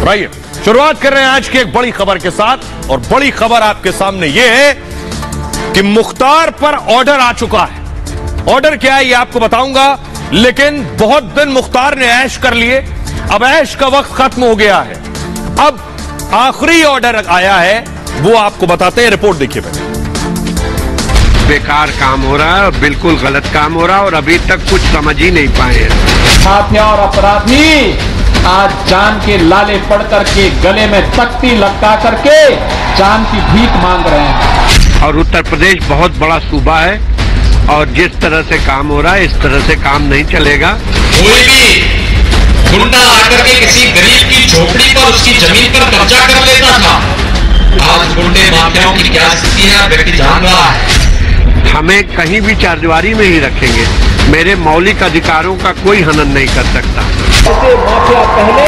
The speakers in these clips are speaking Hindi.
आइए शुरुआत कर रहे हैं आज की एक बड़ी खबर के साथ, और बड़ी खबर आपके सामने यह है कि मुख्तार पर ऑर्डर आ चुका है। ऑर्डर क्या है ये आपको बताऊंगा, लेकिन बहुत दिन मुख्तार ने ऐश कर लिए, अब ऐश का वक्त खत्म हो गया है। अब आखिरी ऑर्डर आया है, वो आपको बताते हैं, रिपोर्ट देखिए पहले। बेकार काम हो रहा है, बिल्कुल गलत काम हो रहा है और अभी तक कुछ समझ ही नहीं पाए हैं। माफिया और अपराधी आज जान के लाले पड़ करके गले में तख्ती लटका करके जान की भीख मांग रहे हैं। और उत्तर प्रदेश बहुत बड़ा सूबा है और जिस तरह से काम हो रहा है इस तरह से काम नहीं चलेगा। कोई भी गुंडा आकर के किसी गरीब की झोपड़ी पर उसकी जमीन पर कब्जा कर लेता था, आज गुंडे माफियाओं की क्या स्थिति है व्यक्ति जान रहा है। हमें कहीं भी चारदीवारी में ही रखेंगे, मेरे मौलिक अधिकारों का कोई हनन नहीं कर सकता। ऐसे माफिया पहले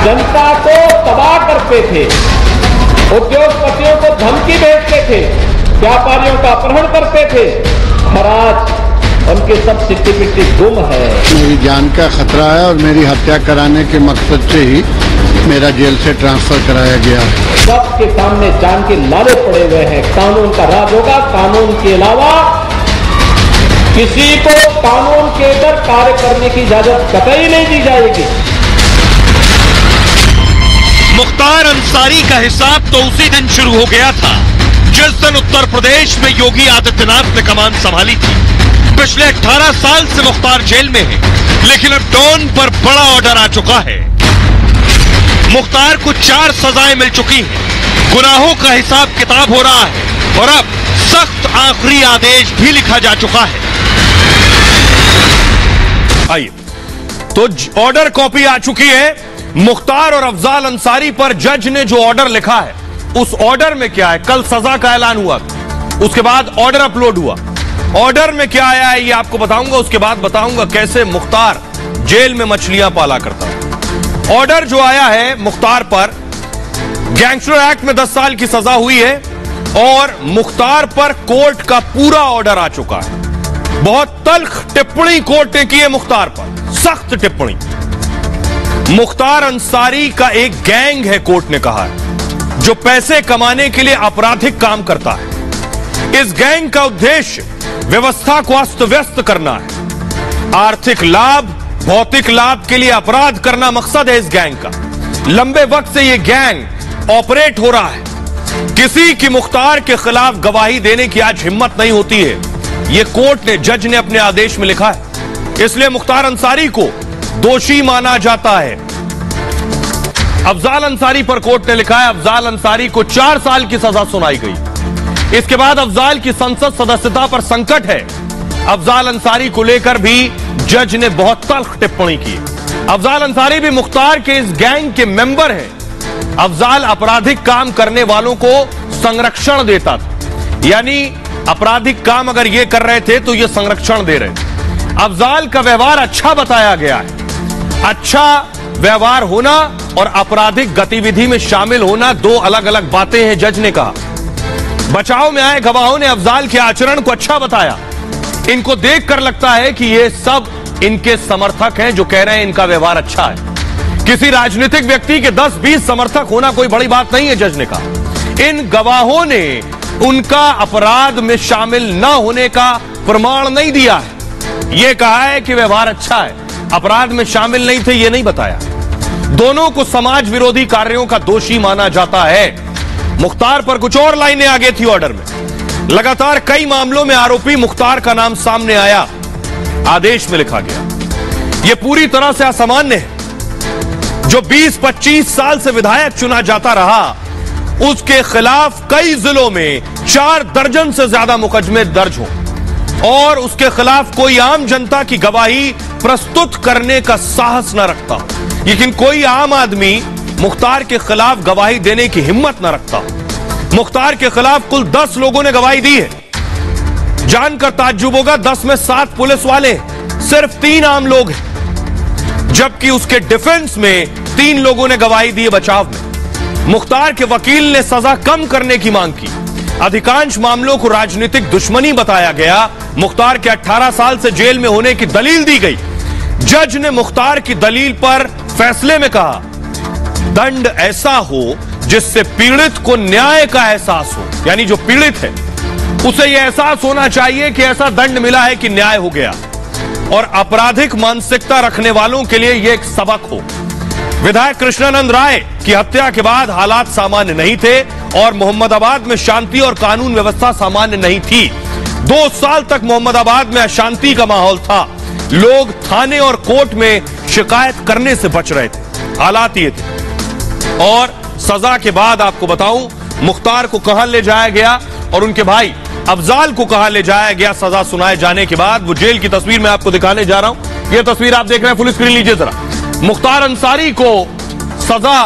जनता को तबाह करते थे, उद्योगपतियों को धमकी भेजते थे, व्यापारियों का अपहरण करते थे, और आज उनके सब सिट्टी पिट्टी गुम है। मेरी जान का खतरा है और मेरी हत्या कराने के मकसद से ही मेरा जेल से ट्रांसफर कराया गया है। सबके सामने जान के लाले पड़े हुए हैं। कानून का राज होगा, कानून के अलावा किसी को कानून के अंदर कार्य करने की इजाजत कतई नहीं दी जाएगी। मुख्तार अंसारी का हिसाब तो उसी दिन शुरू हो गया था जिस दिन उत्तर प्रदेश में योगी आदित्यनाथ ने कमान संभाली थी। पिछले 18 साल से मुख्तार जेल में है, लेकिन अब डॉन पर बड़ा ऑर्डर आ चुका है। मुख्तार को 4 सजाएं मिल चुकी हैं, गुनाहों का हिसाब किताब हो रहा है और अब सख्त आखिरी आदेश भी लिखा जा चुका है। आइए तो ऑर्डर कॉपी आ चुकी है। मुख्तार और अफजाल अंसारी पर जज ने जो ऑर्डर लिखा है, उस ऑर्डर में क्या है, कल सजा का ऐलान हुआ, उसके बाद ऑर्डर अपलोड हुआ। ऑर्डर में क्या आया है ये आपको बताऊंगा, उसके बाद बताऊंगा कैसे मुख्तार जेल में मछलियां पाला करता है। ऑर्डर जो आया है मुख्तार पर, गैंगस्टर एक्ट में 10 साल की सजा हुई है और मुख्तार पर कोर्ट का पूरा ऑर्डर आ चुका है। बहुत तल्ख टिप्पणी कोर्ट ने की है मुख्तार पर, सख्त टिप्पणी। मुख्तार अंसारी का एक गैंग है, कोर्ट ने कहा है, जो पैसे कमाने के लिए आपराधिक काम करता है। इस गैंग का उद्देश्य व्यवस्था को अस्त व्यस्त करना है। आर्थिक लाभ, भौतिक लाभ के लिए अपराध करना मकसद है इस गैंग का। लंबे वक्त से यह गैंग ऑपरेट हो रहा है। किसी की मुख्तार के खिलाफ गवाही देने की आज हिम्मत नहीं होती है, यह कोर्ट ने, जज ने अपने आदेश में लिखा है। इसलिए मुख्तार अंसारी को दोषी माना जाता है। अफजाल अंसारी पर कोर्ट ने लिखा है, अफजाल अंसारी को 4 साल की सजा सुनाई गई। इसके बाद अफजाल की संसद सदस्यता पर संकट है। अफजाल अंसारी को लेकर भी जज ने बहुत तल्ख टिप्पणी की। अफजाल अंसारी भी मुख्तार के इस गैंग के मेंबर हैं। अफजाल आपराधिक काम करने वालों को संरक्षण देता था, यानी आपराधिक काम अगर ये कर रहे थे तो ये संरक्षण दे रहे। अफजाल का व्यवहार अच्छा बताया गया है। अच्छा व्यवहार होना और आपराधिक गतिविधि में शामिल होना दो अलग अलग बातें हैं, जज ने कहा। बचाव में आए गवाहों ने अफजाल के आचरण को अच्छा बताया। इनको देखकर लगता है कि ये सब इनके समर्थक हैं जो कह रहे हैं इनका व्यवहार अच्छा है। किसी राजनीतिक व्यक्ति के 10-20 समर्थक होना कोई बड़ी बात नहीं है, जज ने कहा। इन गवाहों ने उनका अपराध में शामिल न होने का प्रमाण नहीं दिया है। यह कहा है कि व्यवहार अच्छा है, अपराध में शामिल नहीं थे यह नहीं बताया। दोनों को समाज विरोधी कार्यों का दोषी माना जाता है। मुख्तार पर कुछ और लाइनें आगे थी ऑर्डर में। लगातार कई मामलों में आरोपी मुख्तार का नाम सामने आया, आदेश में लिखा गया। यह पूरी तरह से असामान्य है। जो 20-25 साल से विधायक चुना जाता रहा, उसके खिलाफ कई जिलों में 4 दर्जन से ज्यादा मुकदमे दर्ज हो और उसके खिलाफ कोई आम जनता की गवाही प्रस्तुत करने का साहस न रखता, लेकिन कोई आम आदमी मुख्तार के खिलाफ गवाही देने की हिम्मत न रखता। मुख्तार के खिलाफ कुल 10 लोगों ने गवाही दी है। जानकर ताज्जुब होगा, 10 में 7 पुलिस वाले, सिर्फ 3 आम लोग हैं, जबकि उसके डिफेंस में 3 लोगों ने गवाही दी है बचाव में। मुख्तार के वकील ने सजा कम करने की मांग की। अधिकांश मामलों को राजनीतिक दुश्मनी बताया गया। मुख्तार के 18 साल से जेल में होने की दलील दी गई। जज ने मुख्तार की दलील पर फैसले में कहा दंड ऐसा हो जिससे पीड़ित को न्याय का एहसास हो, यानी जो पीड़ित है उसे यह एहसास होना चाहिए कि ऐसा दंड मिला है कि न्याय हो गया, और आपराधिक मानसिकता रखने वालों के लिए यह एक सबक हो। विधायक कृष्णानंद राय की हत्या के बाद हालात सामान्य नहीं थे और मोहम्मदाबाद में शांति और कानून व्यवस्था सामान्य नहीं थी। 2 साल तक मोहम्मदाबाद में अशांति का माहौल था। लोग थाने और कोर्ट में शिकायत करने से बच रहे थे। हालात ये थे। और सजा के बाद आपको बताऊं, मुख्तार को कहां ले जाया गया और उनके भाई अफजाल को कहां ले जाया गया सजा सुनाए जाने के बाद। वो जेल की तस्वीर मैं आपको दिखाने जा रहा हूं। यह तस्वीर आप देख रहे हैं, फुल स्क्रीन लीजिए जरा। मुख्तार अंसारी को सजा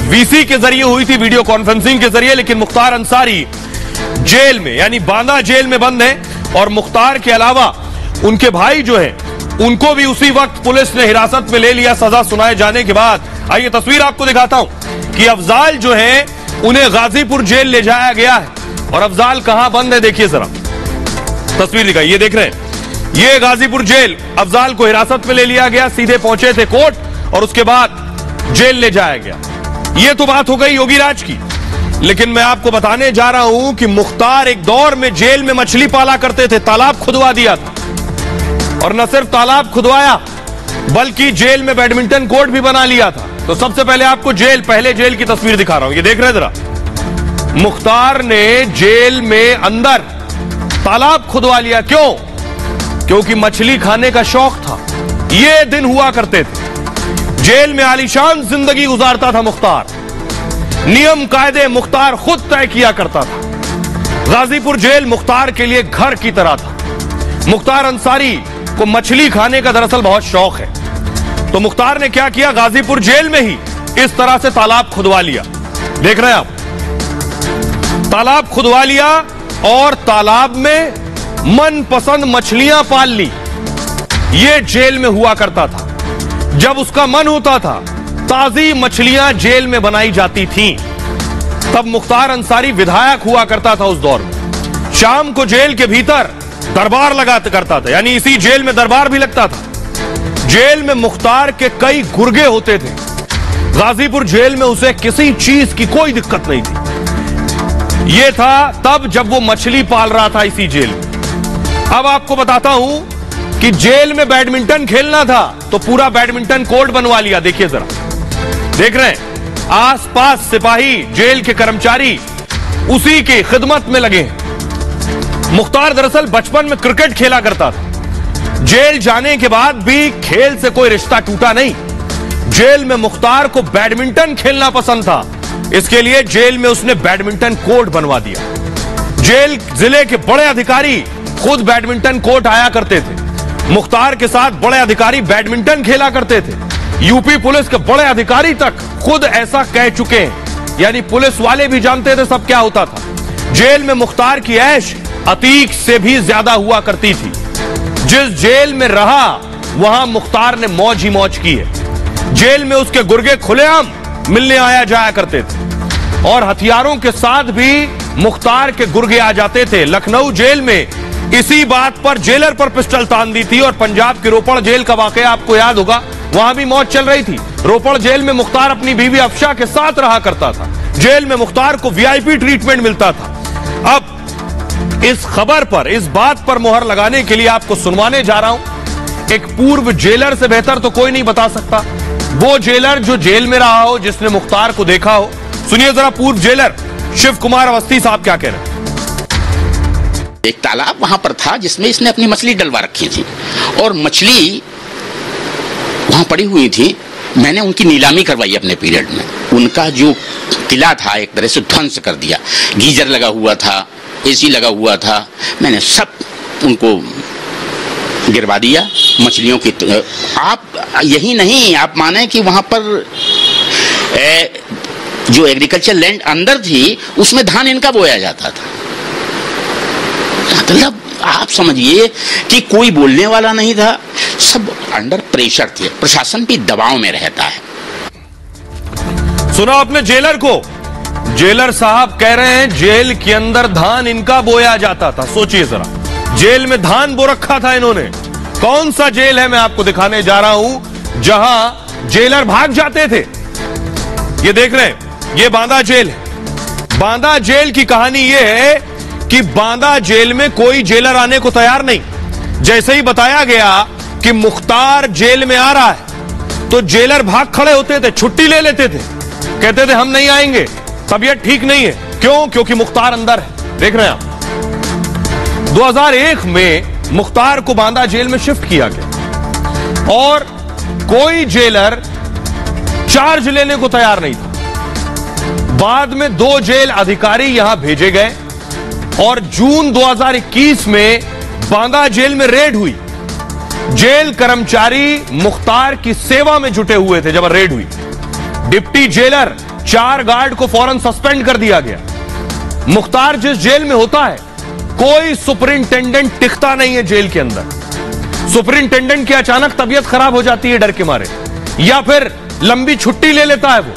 वीसी के जरिए हुई थी, वीडियो कॉन्फ्रेंसिंग के जरिए, लेकिन मुख्तार अंसारी जेल में यानी बांदा जेल में बंद है। और मुख्तार के अलावा उनके भाई जो है उनको भी उसी वक्त पुलिस ने हिरासत में ले लिया सजा सुनाए जाने के बाद। आइए तस्वीर आपको दिखाता हूं कि अफजाल जो है उन्हें गाजीपुर जेल ले जाया गया है। और अफजाल कहां बंद है देखिए जरा, तस्वीर दिखाइए, ये देख रहे हैं, ये गाजीपुर जेल। अफजाल को हिरासत में ले लिया गया, सीधे पहुंचे थे कोर्ट और उसके बाद जेल ले जाया गया। ये तो बात हो गई योगी राज की, लेकिन मैं आपको बताने जा रहा हूं कि मुख्तार एक दौर में जेल में मछली पाला करते थे, तालाब खुदवा दिया था। और न सिर्फ तालाब खुदवाया बल्कि जेल में बैडमिंटन कोर्ट भी बना लिया था। तो सबसे पहले आपको पहले जेल की तस्वीर दिखा रहा हूं, ये देख रहे हैं जरा। मुख्तार ने जेल में अंदर तालाब खुदवा लिया। क्यों? क्योंकि मछली खाने का शौक था। ये दिन हुआ करते थे। जेल में आलीशान जिंदगी गुजारता था मुख्तार। नियम कायदे मुख्तार खुद तय किया करता था। गाजीपुर जेल मुख्तार के लिए घर की तरह था। मुख्तार अंसारी को मछली खाने का दरअसल बहुत शौक है, तो मुख्तार ने क्या किया, गाजीपुर जेल में ही इस तरह से तालाब खुदवा लिया। देख रहे हैं आप, तालाब खुदवा लिया और तालाब में मनपसंद मछलियां पाल ली। यह जेल में हुआ करता था। जब उसका मन होता था ताजी मछलियां जेल में बनाई जाती थीं। तब मुख्तार अंसारी विधायक हुआ करता था उस दौर में। शाम को जेल के भीतर दरबार लगाते करता था, यानी इसी जेल में दरबार भी लगता था। जेल में मुख्तार के कई गुर्गे होते थे। गाजीपुर जेल में उसे किसी चीज की कोई दिक्कत नहीं थी। यह था तब जब वो मछली पाल रहा था इसी जेल में। अब आपको बताता हूं कि जेल में बैडमिंटन खेलना था तो पूरा बैडमिंटन कोर्ट बनवा लिया। देखिए जरा, देख रहे हैं, आसपास सिपाही, जेल के कर्मचारी उसी की खिदमत में लगे हैं। मुख्तार दरअसल बचपन में क्रिकेट खेला करता था। जेल जाने के बाद भी खेल से कोई रिश्ता टूटा नहीं। जेल में मुख्तार को बैडमिंटन खेलना पसंद था, इसके लिए जेल में उसने बैडमिंटन कोर्ट बनवा दिया। जेल जिले के बड़े अधिकारी खुद बैडमिंटन कोर्ट आया करते थे। मुख्तार के साथ बड़े अधिकारी बैडमिंटन खेला करते थे। यूपी पुलिस के बड़े अधिकारी तक खुद ऐसा कह चुके हैं, यानी पुलिस वाले भी जानते थे सब क्या होता था। जेल में मुख्तार की ऐश अतीक से भी ज्यादा हुआ करती थी। जिस जेल में रहा वहां मुख्तार ने मौज ही मौज की है। जेल में उसके गुर्गे खुलेआम मिलने आया जाया करते थे और हथियारों के साथ भी मुख्तार के गुर्गे आ जाते थे। लखनऊ जेल में इसी बात पर जेलर पर पिस्टल तान दी थी। और पंजाब की रोपड़ जेल का वाकया आपको याद होगा, वहां भी मौज चल रही थी। रोपड़ जेल में मुख्तार अपनी बीवी अफशा के साथ रहा करता था। जेल में मुख्तार को वीआईपी ट्रीटमेंट मिलता था। अब इस खबर पर, इस बात पर मुहर लगाने के लिए आपको सुनवाने जा रहा हूं। एक पूर्व जेलर से बेहतर तो कोई नहीं बता सकता। वो जेलर जो जेल में रहा हो, जिसने मुख्तार को देखा हो। सुनिए जरा पूर्व जेलर शिव कुमार अवस्थी साहब क्या कह रहे हैं। एक तालाब वहां पर था जिसमें इसने अपनी मछली डलवा रखी थी और मछली वहां पड़ी हुई थी। मैंने उनकी नीलामी करवाई अपने पीरियड में। उनका जो किला था एक तरह से ध्वंस कर दिया। गीजर लगा हुआ था, एसी लगा हुआ था, मैंने सब उनको गिरवा दिया मछलियों की। आप यही नहीं, आप माने कि वहां पर जो एग्रीकल्चर लैंड अंदर थी उसमें धान इनका बोया जाता था। मतलब आप समझिए कि कोई बोलने वाला नहीं था, सब अंडर प्रेशर थे। प्रशासन भी दबाव में रहता है। सुना आपने जेलर को, जेलर साहब कह रहे हैं जेल के अंदर धान इनका बोया जाता था। सोचिए जरा, जेल में धान बो रखा था इन्होंने। कौन सा जेल है मैं आपको दिखाने जा रहा हूं जहां जेलर भाग जाते थे। ये देख रहे हैं, ये बांदा जेल है। बांदा जेल की कहानी ये है कि बांदा जेल में कोई जेलर आने को तैयार नहीं। जैसे ही बताया गया कि मुख्तार जेल में आ रहा है तो जेलर भाग खड़े होते थे, छुट्टी ले लेते थे, कहते थे हम नहीं आएंगे, तबीयत ठीक नहीं है। क्यों? क्योंकि मुख्तार अंदर है। देख रहे हैं आप, 2001 में मुख्तार को बांदा जेल में शिफ्ट किया गया और कोई जेलर चार्ज लेने को तैयार नहीं था। बाद में 2 जेल अधिकारी यहां भेजे गए और जून 2021 में बांदा जेल में रेड हुई। जेल कर्मचारी मुख्तार की सेवा में जुटे हुए थे जब रेड हुई। डिप्टी जेलर 4 गार्ड को फौरन सस्पेंड कर दिया गया। मुख्तार जिस जेल में होता है कोई सुपरिंटेंडेंट टिकता नहीं है जेल के अंदर। सुपरिंटेंडेंट की अचानक तबीयत खराब हो जाती है डर के मारे, या फिर लंबी छुट्टी ले लेता है वो।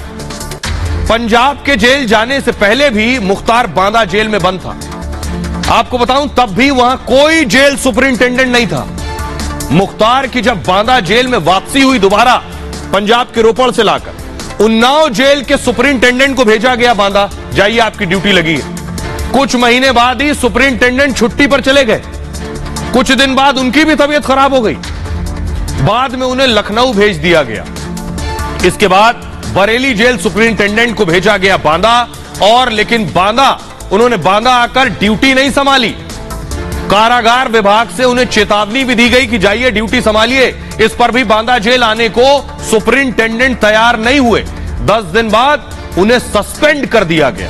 पंजाब के जेल जाने से पहले भी मुख्तार बांदा जेल में बंद था। आपको बताऊं, तब भी वहां कोई जेल सुपरिंटेंडेंट नहीं था। मुख्तार की जब बांदा जेल में वापसी हुई दोबारा पंजाब के रोपड़ से लाकर, उन्नाव जेल के सुपरिंटेंडेंट को भेजा गया बांदा, जाइए आपकी ड्यूटी लगी है। कुछ महीने बाद ही सुपरिंटेंडेंट छुट्टी पर चले गए। कुछ दिन बाद उनकी भी तबीयत खराब हो गई। बाद में उन्हें लखनऊ भेज दिया गया। इसके बाद बरेली जेल सुपरिंटेंडेंट को भेजा गया बांदा, और लेकिन उन्होंने बांदा आकर ड्यूटी नहीं संभाली। कारागार विभाग से उन्हें चेतावनी भी दी गई कि जाइए ड्यूटी संभालिए। इस पर भी बांदा जेल आने को सुपरिंटेंडेंट तैयार नहीं हुए। 10 दिन बाद उन्हें सस्पेंड कर दिया गया।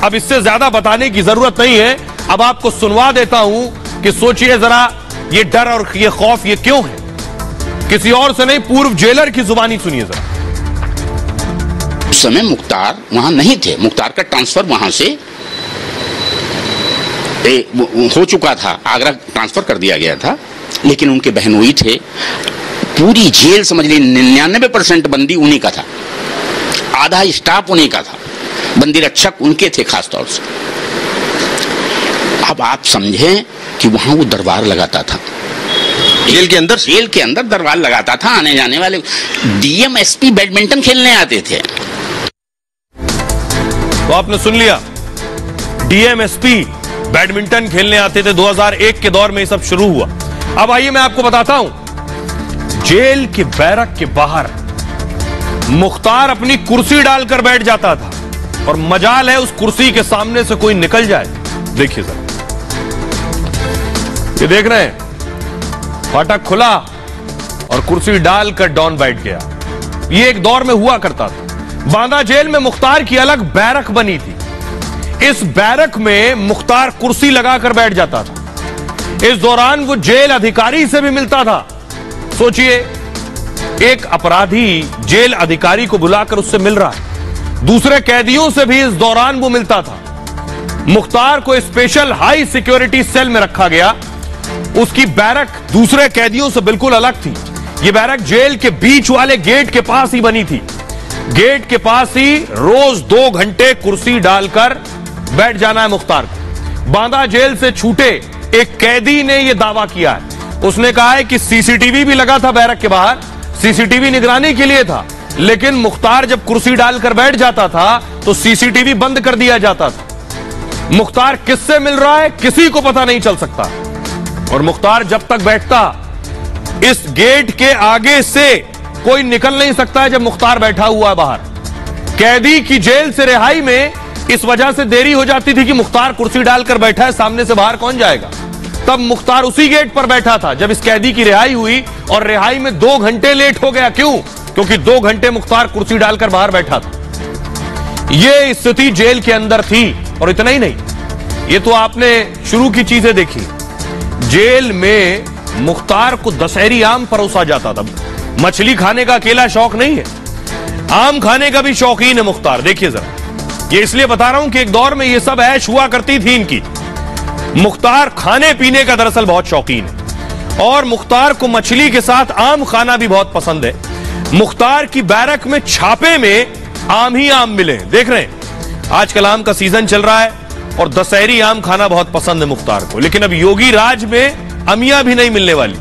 अब इससे ज्यादा बताने की जरूरत नहीं है, अब आपको सुनवा देता हूं कि सोचिए जरा, ये डर और ये खौफ ये क्यों है। किसी और से नहीं, पूर्व जेलर की जुबानी सुनिए जरा। उस समय मुख्तार वहां नहीं थे। मुख्तार का ट्रांसफर वहां से हो चुका था, आगरा ट्रांसफर कर दिया गया था, लेकिन उनके बहनोई थे। पूरी जेल समझ ली 99% बंदी उन्हीं का था, आधा स्टाफ उन्हीं का था, बंदी रक्षक उनके थे खासतौर से। अब आप समझें कि वहां वो दरबार लगाता था, जेल के अंदर दरबार लगाता था। आने जाने वाले डीएम एसपी बैडमिंटन खेलने आते थे। तो आपने सुन लिया, डीएम एसपी बैडमिंटन खेलने आते थे। 2001 के दौर में ये सब शुरू हुआ। अब आइए मैं आपको बताता हूं, जेल के बैरक के बाहर मुख्तार अपनी कुर्सी डालकर बैठ जाता था और मजाल है उस कुर्सी के सामने से कोई निकल जाए। देखिए जरा, ये देख रहे हैं, फाटक खुला और कुर्सी डालकर डॉन बैठ गया। ये एक दौर में हुआ करता था। बांदा जेल में मुख्तार की अलग बैरक बनी थी। इस बैरक में मुख्तार कुर्सी लगाकर बैठ जाता था। इस दौरान वो जेल अधिकारी से भी मिलता था। सोचिए, एक अपराधी जेल अधिकारी को बुलाकर उससे मिल रहा है। दूसरे कैदियों से भी इस दौरान वो मिलता था। मुख्तार को स्पेशल हाई सिक्योरिटी सेल में रखा गया। उसकी बैरक दूसरे कैदियों से बिल्कुल अलग थी। यह बैरक जेल के बीच वाले गेट के पास ही बनी थी। गेट के पास ही रोज 2 घंटे कुर्सी डालकर बैठ जाना है मुख्तार को। बांदा जेल से छूटे एक कैदी ने यह दावा किया है। उसने कहा है कि सीसीटीवी भी लगा था बैरक के बाहर, सीसीटीवी निगरानी के लिए था, लेकिन मुख्तार जब कुर्सी डालकर बैठ जाता था तो सीसीटीवी बंद कर दिया जाता था। मुख्तार किससे मिल रहा है किसी को पता नहीं चल सकता। और मुख्तार जब तक बैठता, इस गेट के आगे से कोई निकल नहीं सकता है जब मुख्तार बैठा हुआ है बाहर। कैदी की जेल से रिहाई में इस वजह से देरी हो जाती थी कि मुख्तार कुर्सी डालकर बैठा है, सामने से बाहर कौन जाएगा। तब मुख्तार उसी गेट पर बैठा था जब इस कैदी की रिहाई हुई, और रिहाई में 2 घंटे लेट हो गया। क्यों? क्योंकि 2 घंटे मुख्तार कुर्सी डालकर बाहर बैठा था। यह स्थिति जेल के अंदर थी। और इतना ही नहीं, ये तो आपने शुरू की चीजें देखी। जेल में मुख्तार को दशहरी आम परोसा जाता था। मछली खाने का अकेला शौक नहीं है, आम खाने का भी शौकीन है मुख्तार। देखिए जरा, ये इसलिए बता रहा हूं कि एक दौर में ये सब ऐश हुआ करती थी इनकी। मुख्तार खाने पीने का दरअसल बहुत शौकीन है, और मुख्तार को मछली के साथ आम खाना भी बहुत पसंद है। मुख्तार की बैरक में छापे में आम ही आम मिले। देख रहे हैं, आजकल आम का सीजन चल रहा है और दशहरी आम खाना बहुत पसंद है मुख्तार को। लेकिन अब योगी राज में अमिया भी नहीं मिलने वाली।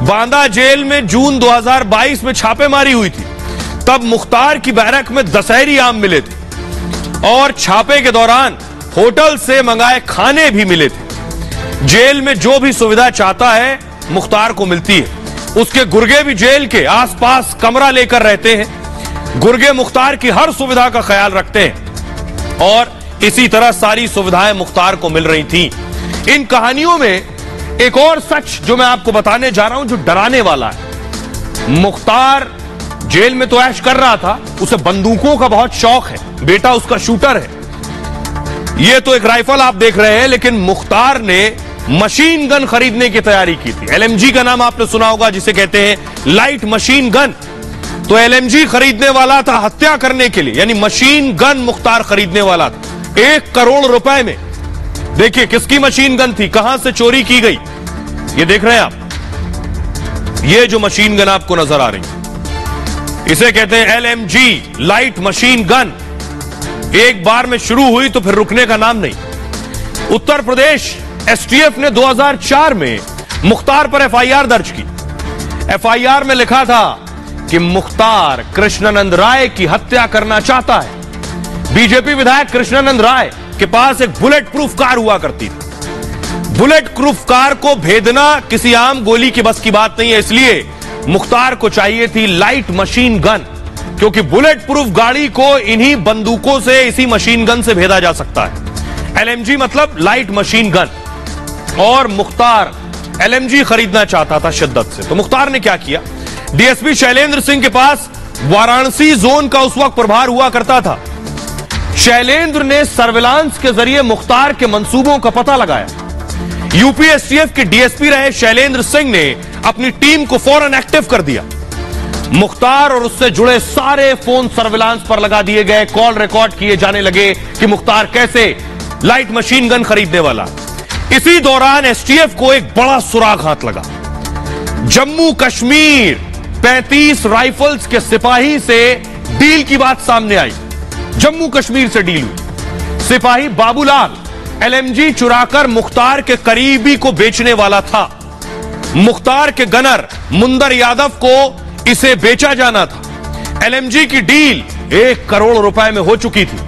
बांदा जेल में जून 2022 में छापेमारी हुई थी। तब मुख्तार की बैरक में दशहरी आम मिले थे और छापे के दौरान होटल से मंगाए खाने भी मिले थे। जेल में जो भी सुविधा चाहता है मुख्तार को मिलती है। उसके गुर्गे भी जेल के आसपास कमरा लेकर रहते हैं। गुर्गे मुख्तार की हर सुविधा का ख्याल रखते हैं और इसी तरह सारी सुविधाएं मुख्तार को मिल रही थी। इन कहानियों में एक और सच जो मैं आपको बताने जा रहा हूं, जो डराने वाला है। मुख्तार जेल में तो ऐश कर रहा था, उसे बंदूकों का बहुत शौक है, बेटा उसका शूटर है। यह तो एक राइफल आप देख रहे हैं, लेकिन मुख्तार ने मशीन गन खरीदने की तैयारी की थी। एलएमजी का नाम आपने सुना होगा, जिसे कहते हैं लाइट मशीन गन। तो एलएमजी खरीदने वाला था हत्या करने के लिए, यानी मशीन गन मुख्तार खरीदने वाला था 1 करोड़ रुपए में। देखिए किसकी मशीन गन थी, कहां से चोरी की गई, ये देख रहे हैं आप। ये जो मशीन गन आपको नजर आ रही है, इसे कहते हैं एलएमजी लाइट मशीन गन। एक बार में शुरू हुई तो फिर रुकने का नाम नहीं। उत्तर प्रदेश एसटीएफ ने 2004 में मुख्तार पर एफआईआर दर्ज की। एफआईआर में लिखा था कि मुख्तार कृष्णानंद राय की हत्या करना चाहता है। बीजेपी विधायक कृष्णानंद राय के पास एक बुलेट प्रूफ कार हुआ करती थी। बुलेट प्रूफ कार को भेदना किसी आम गोली की बस की बात नहीं है, इसलिए मुख्तार को चाहिए थी लाइट मशीन गन, क्योंकि बुलेट प्रूफ गाड़ी को इन्हीं बंदूकों से, इसी मशीन गन से भेदा जा सकता है। एलएमजी मतलब लाइट मशीन गन। और मुख्तार एलएमजी खरीदना चाहता था शिद्दत से। तो मुख्तार ने क्या किया, डीएसपी शैलेंद्र सिंह के पास वाराणसी जोन का उस वक्त प्रभार हुआ करता था। शैलेंद्र ने सर्विलांस के जरिए मुख्तार के मंसूबों का पता लगाया। यूपी एसटीएफ के डीएसपी रहे शैलेंद्र सिंह ने अपनी टीम को फौरन एक्टिव कर दिया। मुख्तार और उससे जुड़े सारे फोन सर्विलांस पर लगा दिए गए, कॉल रिकॉर्ड किए जाने लगे कि मुख्तार कैसे लाइट मशीन गन खरीदने वाला। इसी दौरान एसटीएफ को एक बड़ा सुराग हाथ लगा। जम्मू कश्मीर 35 राइफल्स के सिपाही से डील की बात सामने आई। जम्मू कश्मीर से डील हुई। सिपाही बाबूलाल एलएमजी चुराकर मुख्तार के करीबी को बेचने वाला था। मुख्तार के गनर मुंदर यादव को इसे बेचा जाना था। एलएमजी की डील 1 करोड़ रुपए में हो चुकी थी।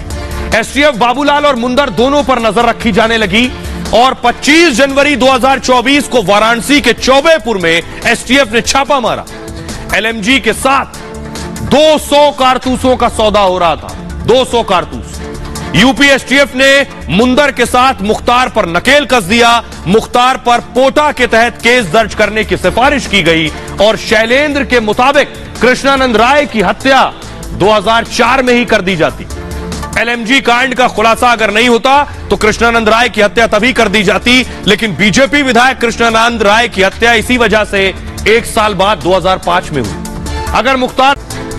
एसटीएफ बाबूलाल और मुंदर दोनों पर नजर रखी जाने लगी और 25 जनवरी 2024 को वाराणसी के चौबेपुर में एसटीएफ ने छापा मारा। एलएमजी के साथ 200 कारतूसों का सौदा हो रहा था। 200 कारतूस। यूपी एसटीएफ ने मुंदर के साथ मुख्तार पर नकेल कस दिया। मुख्तार पर पोटा के तहत केस दर्ज करने की सिफारिश की गई और शैलेंद्र के मुताबिक कृष्णानंद राय की हत्या 2004 में ही कर दी जाती। एलएमजी कांड का खुलासा अगर नहीं होता तो कृष्णानंद राय की हत्या तभी कर दी जाती, लेकिन बीजेपी विधायक कृष्णानंद राय की हत्या इसी वजह से 1 साल बाद 2005 में हुई। अगर मुख्तार,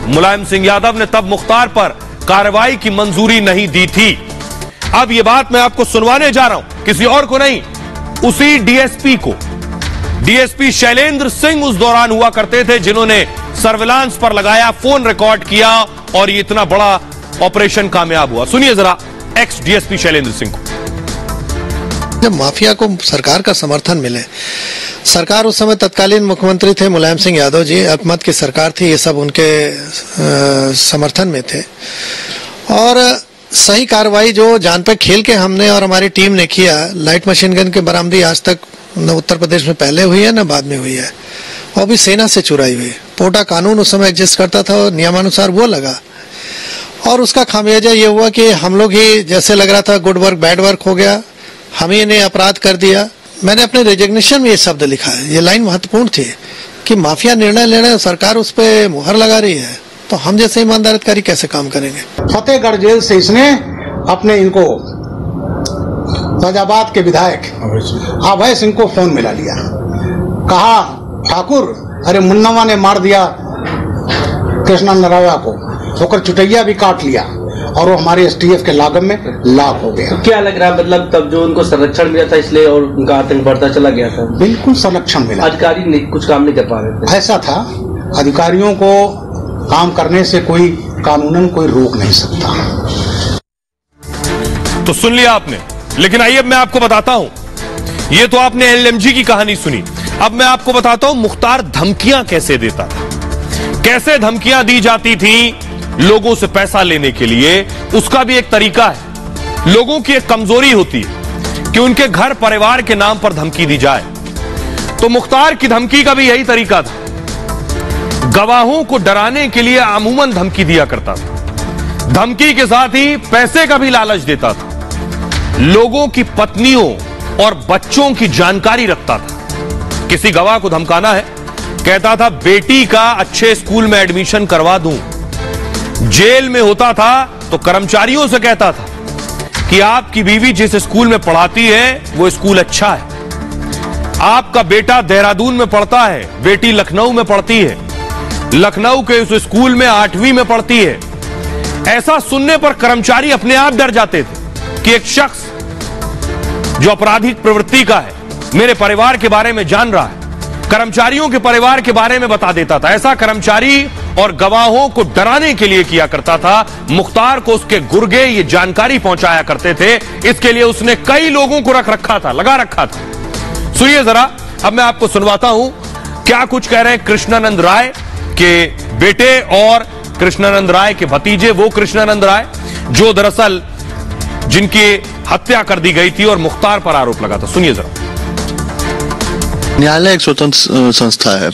मुलायम सिंह यादव ने तब मुख्तार पर कार्रवाई की मंजूरी नहीं दी थी। अब यह बात मैं आपको सुनवाने जा रहा हूं, किसी और को नहीं, उसी डीएसपी को। डीएसपी शैलेंद्र सिंह उस दौरान हुआ करते थे जिन्होंने सर्विलांस पर लगाया, फोन रिकॉर्ड किया और ये इतना बड़ा ऑपरेशन कामयाब हुआ। सुनिए जरा एक्स डीएसपी शैलेंद्र सिंह को। जब माफिया को सरकार का समर्थन मिले, सरकार उस समय तत्कालीन मुख्यमंत्री थे मुलायम सिंह यादव जी, अल्पमत की सरकार थी, ये सब उनके समर्थन में थे और सही कार्रवाई जो जान पे खेल के हमने और हमारी टीम ने किया। लाइट मशीन गन की बरामदी आज तक न उत्तर प्रदेश में पहले हुई है न बाद में हुई है, और भी सेना से चुराई हुई। पोटा कानून उस समय एग्जिस्ट करता था, नियमानुसार वो लगा और उसका खामियाजा ये हुआ कि हम लोग ही, जैसे लग रहा था गुड वर्क बैड वर्क हो गया, हम ही ने अपराध कर दिया। मैंने अपने रेजिग्नेशन में ये शब्द लिखा है, ये लाइन महत्वपूर्ण थी कि माफिया निर्णय ले रहे, सरकार उस पर मुहर लगा रही है, तो हम जैसे ईमानदार अधिकारी कैसे काम करेंगे। फतेहगढ़ जेल से इसने अपने इनको फैजाबाद के विधायक अभय सिंह को फोन मिला लिया, कहा ठाकुर अरे मुन्नावा ने मार दिया कृष्णानंद राय को, होकर चुटैया भी काट लिया और वो हमारे एसटीएफ के लागम में लाभ हो गया। तो क्या लग रहा है, मतलब तब जो उनको संरक्षण मिला था इसलिए और उनका आतंक बढ़ता चला गया था? बिल्कुल संरक्षण मिला, अधिकारी कुछ काम नहीं कर पा रहे थे। ऐसा था, अधिकारियों को काम करने से कोई कानूनन कोई रोक नहीं सकता। तो सुन लिया आपने, लेकिन आइए अब मैं आपको बताता हूं। ये तो आपने एलएमजी की कहानी सुनी, अब मैं आपको बताता हूं मुख्तार धमकियां कैसे देता था, कैसे धमकियां दी जाती थी लोगों से पैसा लेने के लिए, उसका भी एक तरीका है। लोगों की एक कमजोरी होती है कि उनके घर परिवार के नाम पर धमकी दी जाए। तो मुख्तार की धमकी का भी यही तरीका था। गवाहों को डराने के लिए अमूमन धमकी दिया करता था। धमकी के साथ ही पैसे का भी लालच देता था। लोगों की पत्नियों और बच्चों की जानकारी रखता था। किसी गवाह को धमकाना है, कहता था बेटी का अच्छे स्कूल में एडमिशन करवा दूं। जेल में होता था तो कर्मचारियों से कहता था कि आपकी बीवी जिस स्कूल में पढ़ाती है वो स्कूल अच्छा है। आपका बेटा देहरादून में पढ़ता है, बेटी लखनऊ में पढ़ती है। लखनऊ के उस स्कूल में 8वीं में पढ़ती है। ऐसा सुनने पर कर्मचारी अपने आप डर जाते थे कि एक शख्स जो आपराधिक प्रवृत्ति का है मेरे परिवार के बारे में जान रहा है। कर्मचारियों के परिवार के बारे में बता देता था। ऐसा कर्मचारी और गवाहों को डराने के लिए किया करता था। मुख्तार को उसके गुर्गे ये जानकारी पहुंचाया करते थे। इसके लिए उसने कई लोगों को लगा रखा था। सुनिए जरा, अब मैं आपको सुनवाता हूं क्या कुछ कह रहे हैं कृष्णानंद राय के बेटे और कृष्णानंद राय के भतीजे, वो कृष्णानंद राय जो दरअसल जिनकी हत्या कर दी गई थी और मुख्तार पर आरोप लगा था। सुनिए जरा। न्यायालय एक स्वतंत्र संस्था है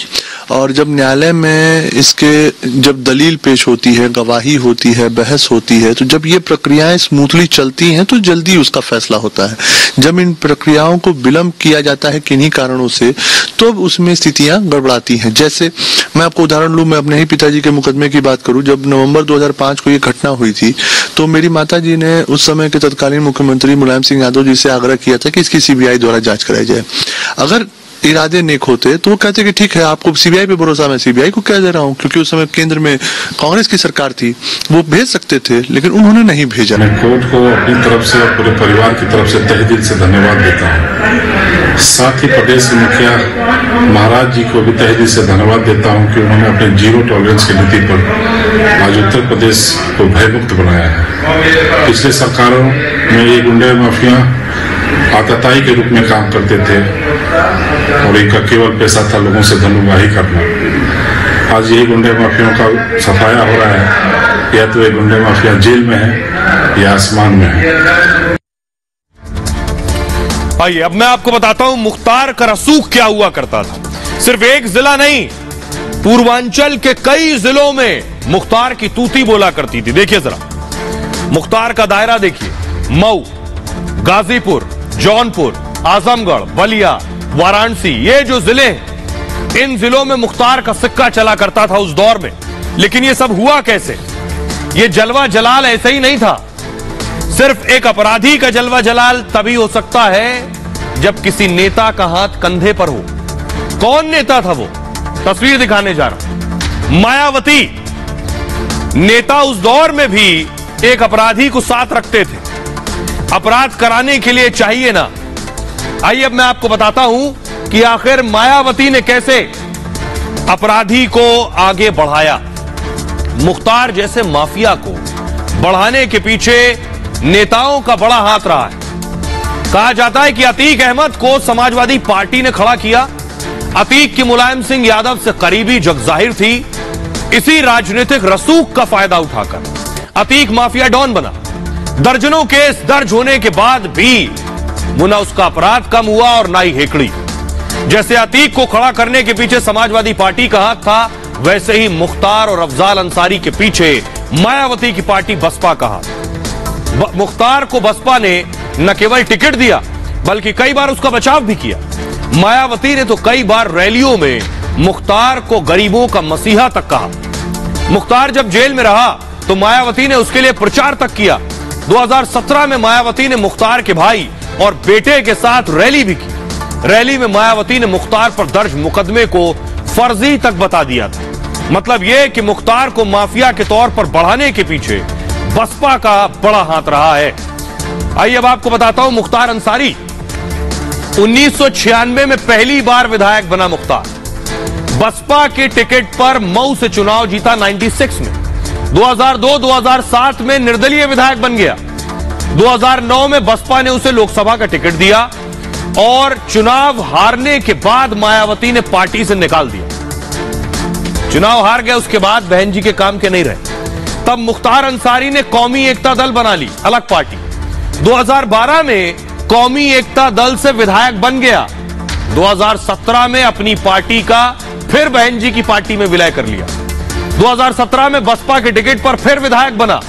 और जब न्यायालय में इसके जब दलील पेश होती है, गवाही होती है, बहस होती है, तो जब ये प्रक्रियाएं स्मूथली चलती हैं तो जल्दी उसका फैसला होता है। जब इन प्रक्रियाओं को विलंब किया जाता है किन्हीं कारणों से तो उसमें स्थितियां गड़बड़ाती हैं। जैसे मैं आपको उदाहरण लूं, मैं अपने ही पिताजी के मुकदमे की बात करूं। जब नवंबर 2005 को ये घटना हुई थी तो मेरी माताजी ने उस समय के तत्कालीन मुख्यमंत्री मुलायम सिंह यादव जी से आग्रह किया था कि इसकी सीबीआई द्वारा जांच कराई जाए। अगर इरादे नेक होते तो वो कहते कि ठीक है, आपको सीबीआई पे भरोसा, मैं सीबीआई को कह दे रहा हूँ, क्योंकि उस समय केंद्र में कांग्रेस की सरकार थी, वो भेज सकते थे, लेकिन उन्होंने नहीं भेजा। मैं कोर्ट को अपनी तरफ से और पूरे परिवार की तरफ से तहे दिल से धन्यवाद देता हूँ। साथ ही प्रदेश के मुखिया महाराज जी को भी तहे दिल से धन्यवाद देता हूँ कि उन्होंने अपने जीरो टॉलरेंस की नीति पर आज उत्तर प्रदेश को भयमुक्त बनाया है। पिछले सरकारों में ये गुंडे माफिया आतताई के रूप में काम करते थे और इनका केवल पैसा था लोगों से धनुवाही करना। आज यही गुंडे माफियों का सफाया हो रहा है, या तो ये गुंडे माफिया जेल में है या आसमान में है। आइए अब मैं आपको बताता हूं मुख्तार का रसूख क्या हुआ करता था। सिर्फ एक जिला नहीं, पूर्वांचल के कई जिलों में मुख्तार की तूती बोला करती थी। देखिए जरा मुख्तार का दायरा देखिए। मऊ, गाजीपुर, जौनपुर, आजमगढ़, बलिया, वाराणसी, ये जो जिले हैं, इन जिलों में मुख्तार का सिक्का चला करता था उस दौर में। लेकिन ये सब हुआ कैसे? ये जलवा जलाल ऐसे ही नहीं था। सिर्फ एक अपराधी का जलवा जलाल तभी हो सकता है जब किसी नेता का हाथ कंधे पर हो। कौन नेता था वो? तस्वीर दिखाने जा रहा। मायावती नेता उस दौर में भी एक अपराधी को साथ रखते थे। अपराध कराने के लिए चाहिए ना। आइए अब मैं आपको बताता हूं कि आखिर मायावती ने कैसे अपराधी को आगे बढ़ाया। मुख्तार जैसे माफिया को बढ़ाने के पीछे नेताओं का बड़ा हाथ रहा है। कहा जाता है कि अतीक अहमद को समाजवादी पार्टी ने खड़ा किया। अतीक की मुलायम सिंह यादव से करीबी जगजाहिर थी। इसी राजनीतिक रसूख का फायदा उठाकर अतीक माफिया डॉन बना। दर्जनों केस दर्ज होने के बाद भी ना उसका अपराध कम हुआ और ना ही हेकड़ी। जैसे अतीक को खड़ा करने के पीछे समाजवादी पार्टी का हाथ था, वैसे ही मुख्तार और अफजाल अंसारी के पीछे मायावती की पार्टी बसपा का हाथ। मुख्तार को बसपा ने न केवल टिकट दिया बल्कि कई बार उसका बचाव भी किया। मायावती ने तो कई बार रैलियों में मुख्तार को गरीबों का मसीहा तक कहा। मुख्तार जब जेल में रहा तो मायावती ने उसके लिए प्रचार तक किया। 2017 में मायावती ने मुख्तार के भाई और बेटे के साथ रैली भी की। रैली में मायावती ने मुख्तार पर दर्ज मुकदमे को फर्जी तक बता दिया था। मतलब यह कि मुख्तार को माफिया के तौर पर बढ़ाने के पीछे बसपा का बड़ा हाथ रहा है। आइए अब आपको बताता हूं मुख्तार अंसारी। 1996 में पहली बार विधायक बना मुख्तार। बसपा के टिकट पर मऊ से चुनाव जीता 96 में। 2002-2007 में निर्दलीय विधायक बन गया। 2009 में बसपा ने उसे लोकसभा का टिकट दिया और चुनाव हारने के बाद मायावती ने पार्टी से निकाल दिया। चुनाव हार गया, उसके बाद बहन जी के काम के नहीं रहे। तब मुख्तार अंसारी ने कौमी एकता दल बना ली, अलग पार्टी। 2012 में कौमी एकता दल से विधायक बन गया। 2017 में अपनी पार्टी का फिर बहन जी की पार्टी में विलय कर लिया। 2017 में बसपा के टिकट पर फिर विधायक बना।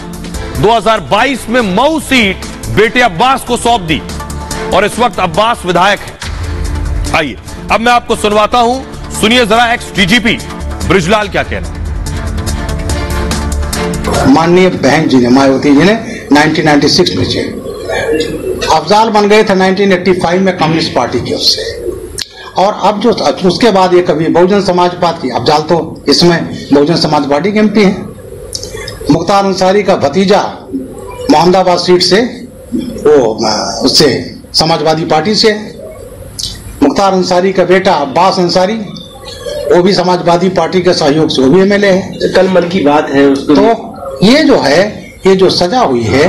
2022 में मऊ सीट बेटे अब्बास को सौंप दी और इस वक्त अब्बास विधायक है। आइए अब मैं आपको सुनवाता हूं, सुनिए जरा एक्स डीजीपी बृजलाल क्या कहना। माननीय बहन जी ने, मायावती जी ने 1996 में थे, अफजाल बन गए थे 1985 में कम्युनिस्ट पार्टी की ओर से, और अब जो उसके बाद ये कभी बहुजन समाज पार्टी, अफजाल तो इसमें बहुजन समाज पार्टी के एमपी हैं। मुख्तार अंसारी का भतीजा मोहम्मदाबाद सीट से वो उससे समाजवादी पार्टी से, मुख्तार अंसारी का बेटा अब्बास अंसारी वो भी समाजवादी पार्टी के सहयोग से वो भी एमएलए है। कल मन की बात है उसको। तो ये जो है, ये जो सजा हुई है,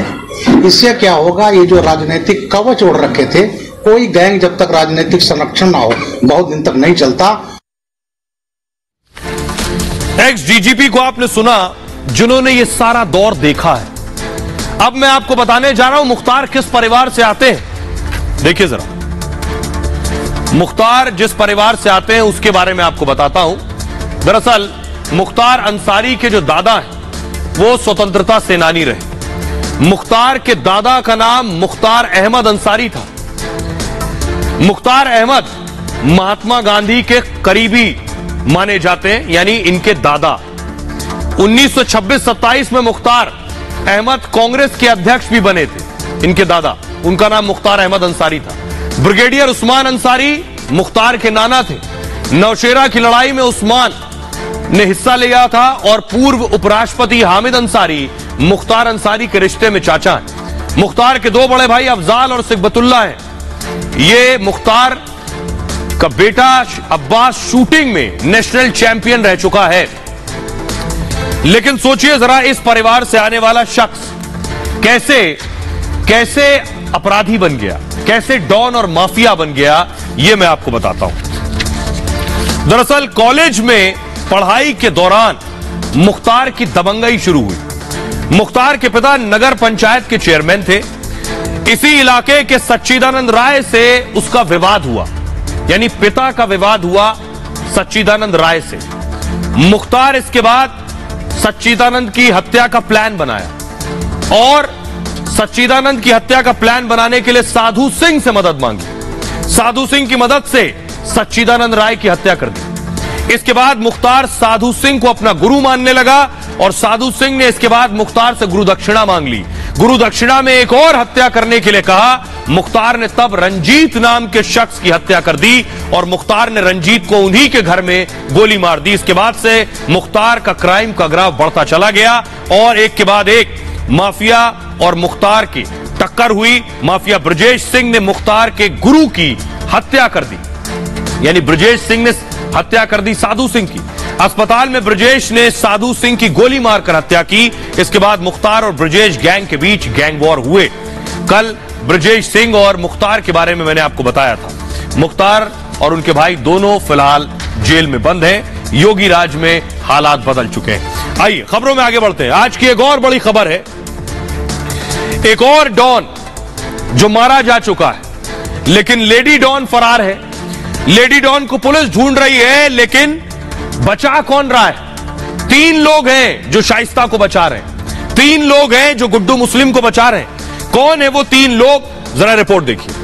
इससे क्या होगा, ये जो राजनीतिक कवच ओढ़ रखे थे, कोई गैंग जब तक राजनीतिक संरक्षण ना हो बहुत दिन तक नहीं चलता। एक्स डीजीपी को आपने सुना, जिन्होंने ये सारा दौर देखा है। अब मैं आपको बताने जा रहा हूं मुख्तार किस परिवार से आते हैं। देखिए जरा, मुख्तार जिस परिवार से आते हैं उसके बारे में आपको बताता हूं। दरअसल मुख्तार अंसारी के जो दादा हैं वो स्वतंत्रता सेनानी रहे। मुख्तार के दादा का नाम मुख्तार अहमद अंसारी था। मुख्तार अहमद महात्मा गांधी के करीबी माने जाते हैं, यानी इनके दादा। 1926-27 में मुख्तार अहमद कांग्रेस के अध्यक्ष भी बने थे, इनके दादा। उनका नाम मुख्तार अहमद अंसारी था। ब्रिगेडियर उस्मान अंसारी मुख्तार के नाना थे। नौशेरा की लड़ाई में उस्मान ने हिस्सा लिया था और पूर्व उपराष्ट्रपति हामिद अंसारी मुख्तार अंसारी के रिश्ते में चाचा हैं। मुख्तार के दो बड़े भाई अफजाल और सिकबतुल्ला हैं। ये मुख्तार का बेटा अब्बास शूटिंग में नेशनल चैंपियन रह चुका है। लेकिन सोचिए जरा, इस परिवार से आने वाला शख्स कैसे अपराधी बन गया, कैसे डॉन और माफिया बन गया, यह मैं आपको बताता हूं। दरअसल कॉलेज में पढ़ाई के दौरान मुख्तार की दबंगई शुरू हुई। मुख्तार के पिता नगर पंचायत के चेयरमैन थे। इसी इलाके के सच्चिदानंद राय से उसका विवाद हुआ, यानी पिता का विवाद हुआ सच्चिदानंद राय से। मुख्तार इसके बाद सच्चिदानंद की हत्या का प्लान बनाया और सच्चिदानंद की हत्या का प्लान बनाने के लिए साधु सिंह से मदद मांगी। साधु सिंह की मदद से सच्चिदानंद राय की हत्या कर दी। इसके बाद मुख्तार साधु सिंह को अपना गुरु मानने लगा और साधु सिंह ने इसके बाद मुख्तार से गुरु दक्षिणा मांग ली। गुरु दक्षिणा में एक और हत्या करने के लिए कहा। मुख्तार ने तब रंजीत नाम के शख्स की हत्या कर दी और मुख्तार ने रंजीत को उन्हीं के घर में गोली मार दी। इसके बाद से मुख्तार का क्राइम का ग्राफ बढ़ता चला गया और एक के बाद एक माफिया और मुख्तार की टक्कर हुई। माफिया ब्रजेश सिंह ने मुख्तार के गुरु की हत्या कर दी, यानी ब्रजेश सिंह ने हत्या कर दी साधु सिंह की। अस्पताल में ब्रजेश ने साधु सिंह की गोली मारकर हत्या की। इसके बाद मुख्तार और ब्रजेश गैंग के बीच गैंग वॉर हुए। कल ब्रजेश सिंह और मुख्तार के बारे में मैंने आपको बताया था। मुख्तार और उनके भाई दोनों फिलहाल जेल में बंद हैं। योगी राज में हालात बदल चुके हैं। आइए खबरों में आगे बढ़ते हैं। आज की एक और बड़ी खबर है, एक और डॉन जो मारा जा चुका है, लेकिन लेडी डॉन फरार है। लेडी डॉन को पुलिस ढूंढ रही है, लेकिन बचा कौन रहा है? 3 लोग हैं जो शाइस्ता को बचा रहे हैं, 3 लोग हैं जो गुड्डू मुस्लिम को बचा रहे हैं। कौन है वो 3 लोग, जरा रिपोर्ट देखिए।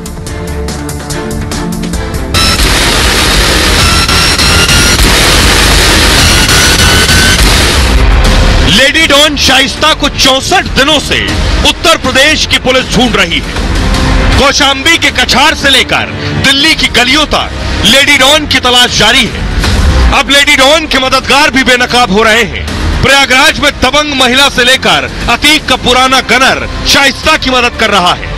लेडी डॉन शाइस्ता को 64 दिनों से उत्तर प्रदेश की पुलिस ढूंढ रही है। कौशांबी के कछार से लेकर दिल्ली की गलियों तक लेडी डॉन की तलाश जारी है। अब लेडी डॉन के मददगार भी बेनकाब हो रहे हैं। प्रयागराज में दबंग महिला से लेकर अतीक का पुराना गनर शाइस्ता की मदद कर रहा है।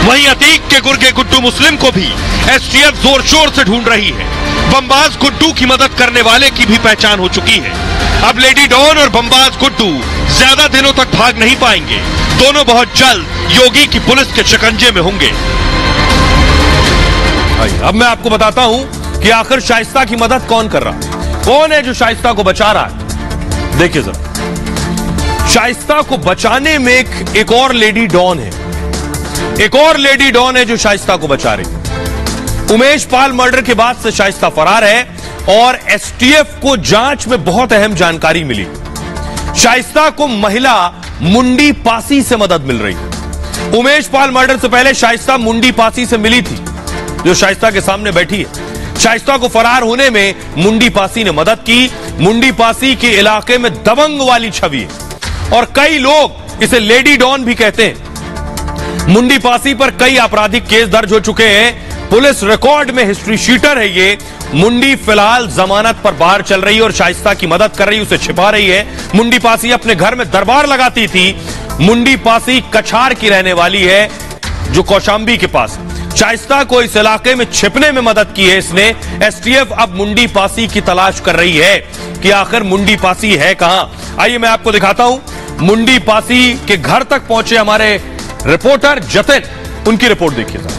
वहीं अतीक के गुर्गे गुड्डू मुस्लिम को भी एसटीएफ जोर शोर से ढूंढ रही है। बमबाज गुड्डू की मदद करने वाले की भी पहचान हो चुकी है। अब लेडी डॉन और बमबाज गुड्डू ज्यादा दिनों तक भाग नहीं पाएंगे। दोनों बहुत जल्द योगी की पुलिस के शिकंजे में होंगे। अब मैं आपको बताता हूं कि आखिर शाइस्ता की मदद कौन कर रहा है, कौन है जो शाइस्ता को बचा रहा है। देखिए जरा, शाइस्ता को बचाने में एक और लेडी डॉन है, एक और लेडी डॉन है जो शाइस्ता को बचा रही है। उमेश पाल मर्डर के बाद से शाइस्ता फरार है और एसटीएफ को जांच में बहुत अहम जानकारी मिली। शाइस्ता को महिला मुंडी पासी से मदद मिल रही है। उमेश पाल मर्डर से पहले शाइस्ता मुंडी पासी से मिली थी, जो शाइस्ता के सामने बैठी है। शाइस्ता को फरार होने में मुंडी पासी ने मदद की। मुंडी पासी के इलाके में दबंग वाली छवि है और कई लोग इसे लेडी डॉन भी कहते हैं। मुंडी पासी पर कई आपराधिक केस दर्ज हो चुके हैं। पुलिस रिकॉर्ड में हिस्ट्री शीटर है ये। मुंडी फिलहाल जमानत पर बाहर चल रही है और शाइस्ता की मदद कर रही है, उसे छिपा रही है। मुंडी पासी अपने घर में दरबार लगाती थी। मुंडी पासी कछार की रहने वाली है, जो कौशांबी के पास है। शाइस्ता को इस इलाके में छिपने में मदद की है इसने। एसटीएफ अब मुंडी पासी की तलाश कर रही है कि आखिर मुंडी पासी है कहां। आइए मैं आपको दिखाता हूं। मुंडी पासी के घर तक पहुंचे हमारे रिपोर्टर जतिन, उनकी रिपोर्ट देखिए।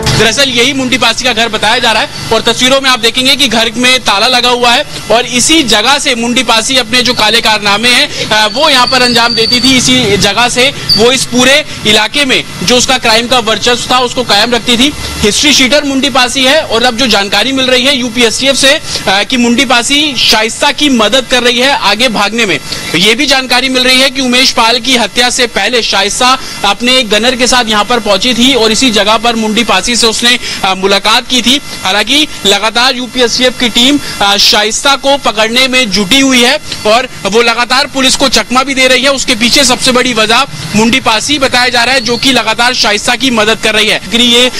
दरअसल यही मुंडी पासी का घर बताया जा रहा है और तस्वीरों में आप देखेंगे कि घर में ताला लगा हुआ है और इसी जगह से मुंडी पासी अपने जो काले कारनामे हैं वो यहाँ पर अंजाम देती थी। इसी जगह से वो इस पूरे इलाके में जो उसका क्राइम का वर्चस्व था उसको कायम रखती थी। हिस्ट्री शीटर मुंडी पासी है और अब जो जानकारी मिल रही है यूपीएसटीएफ से कि मुंडी पासी शाइस्ता की मदद कर रही है आगे भागने में। ये भी जानकारी मिल रही है कि उमेश पाल की हत्या से पहले शाइस्ता अपने एक गनर के साथ यहाँ पर पहुंची थी और इसी जगह पर मुंडी पासी से उसने मुलाकात की थी। हालांकि लगातार यूपीएसटीएफ की टीम शाइस्ता को पकड़ने में जुटी हुई है और वो लगातार पुलिस को चकमा भी दे रही है। उसके पीछे सबसे बड़ी वजह मुंडी पासी बताया जा रहा है, जो कि लगातार शाइस्ता की मदद कर रही है। ये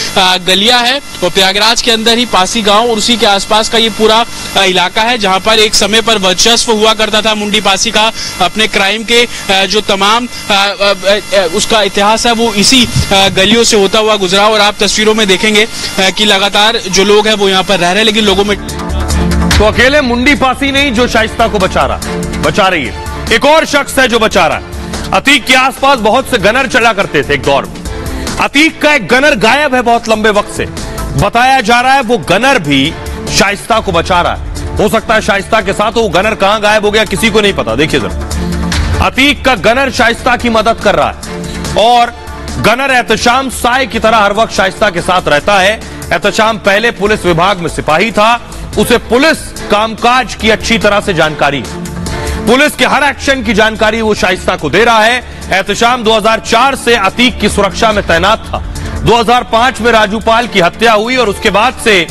गलिया है और प्रयागराज के अंदर ही पासी गांव और उसी के आसपास का ये पूरा इलाका है, जहां पर एक समय पर वर्चस्व हुआ करता था मुंडी पासी का। अपने क्राइम के जो तमाम उसका इतिहास है वो इसी गलियों से होता हुआ गुजरा और आप तस्वीरों में देखेंगे कि लगातार जो लोग हैं वो यहाँ पर रह रहे हैं, लेकिन लोगों में तो अकेले मुंडी पासी नहीं जो शाइस्ता को बचा रही है, एक और शख्स है जो बचा रहा है। अतीक के आसपास बहुत से गनर चला करते थे एक दौर में। अतीक का एक गनर गायब है बहुत लंबे वक्त से। बताया जा रहा है वो गनर भी शाइस्ता को बचा रहा है। हो सकता है शाइस्ता के साथ वो गनर कहां गायब हो गया किसी को नहीं पता। देखिए जरा, अतीक का गनर शाइस्ता की मदद कर रहा है और गनर एहतशाम साय की तरह हर वक्त शाइस्ता के साथ रहता है। एहतशाम पहले पुलिस विभाग में सिपाही था, उसे पुलिस कामकाज की अच्छी तरह से जानकारी है। पुलिस के हर एक्शन की जानकारी वो शाइस्ता को दे रहा है। एहतशाम 2004 से अतीक की सुरक्षा में तैनात था। 2005 में राजू पाल की हत्या हुई और उसके बाद से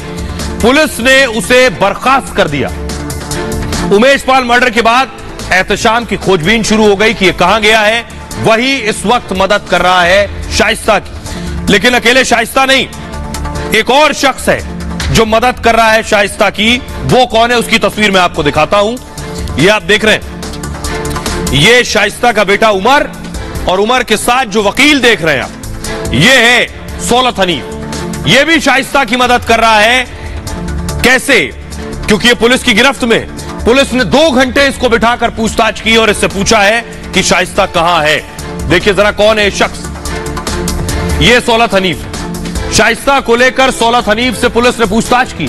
पुलिस ने उसे बर्खास्त कर दिया। उमेश पाल मर्डर के बाद एहतशाम की खोजबीन शुरू हो गई कि यह कहां गया है। वही इस वक्त मदद कर रहा है शाइस्ता की। लेकिन अकेले शाइस्ता नहीं, एक और शख्स है जो मदद कर रहा है शाइस्ता की। वो कौन है उसकी तस्वीर मैं आपको दिखाता हूं। ये आप देख रहे हैं, ये शाइस्ता का बेटा उमर और उमर के साथ जो वकील देख रहे हैं आप, ये है सौलत हनीफ। ये भी शाइस्ता की मदद कर रहा है। कैसे? क्योंकि ये पुलिस की गिरफ्त में। पुलिस ने 2 घंटे इसको बिठाकर पूछताछ की और इससे पूछा है कि शाइस्ता कहां है। देखिए जरा कौन है शख्स। ये सौलत हनीफ। शाइस्ता को लेकर सौलत हनीफ से पुलिस ने पूछताछ की।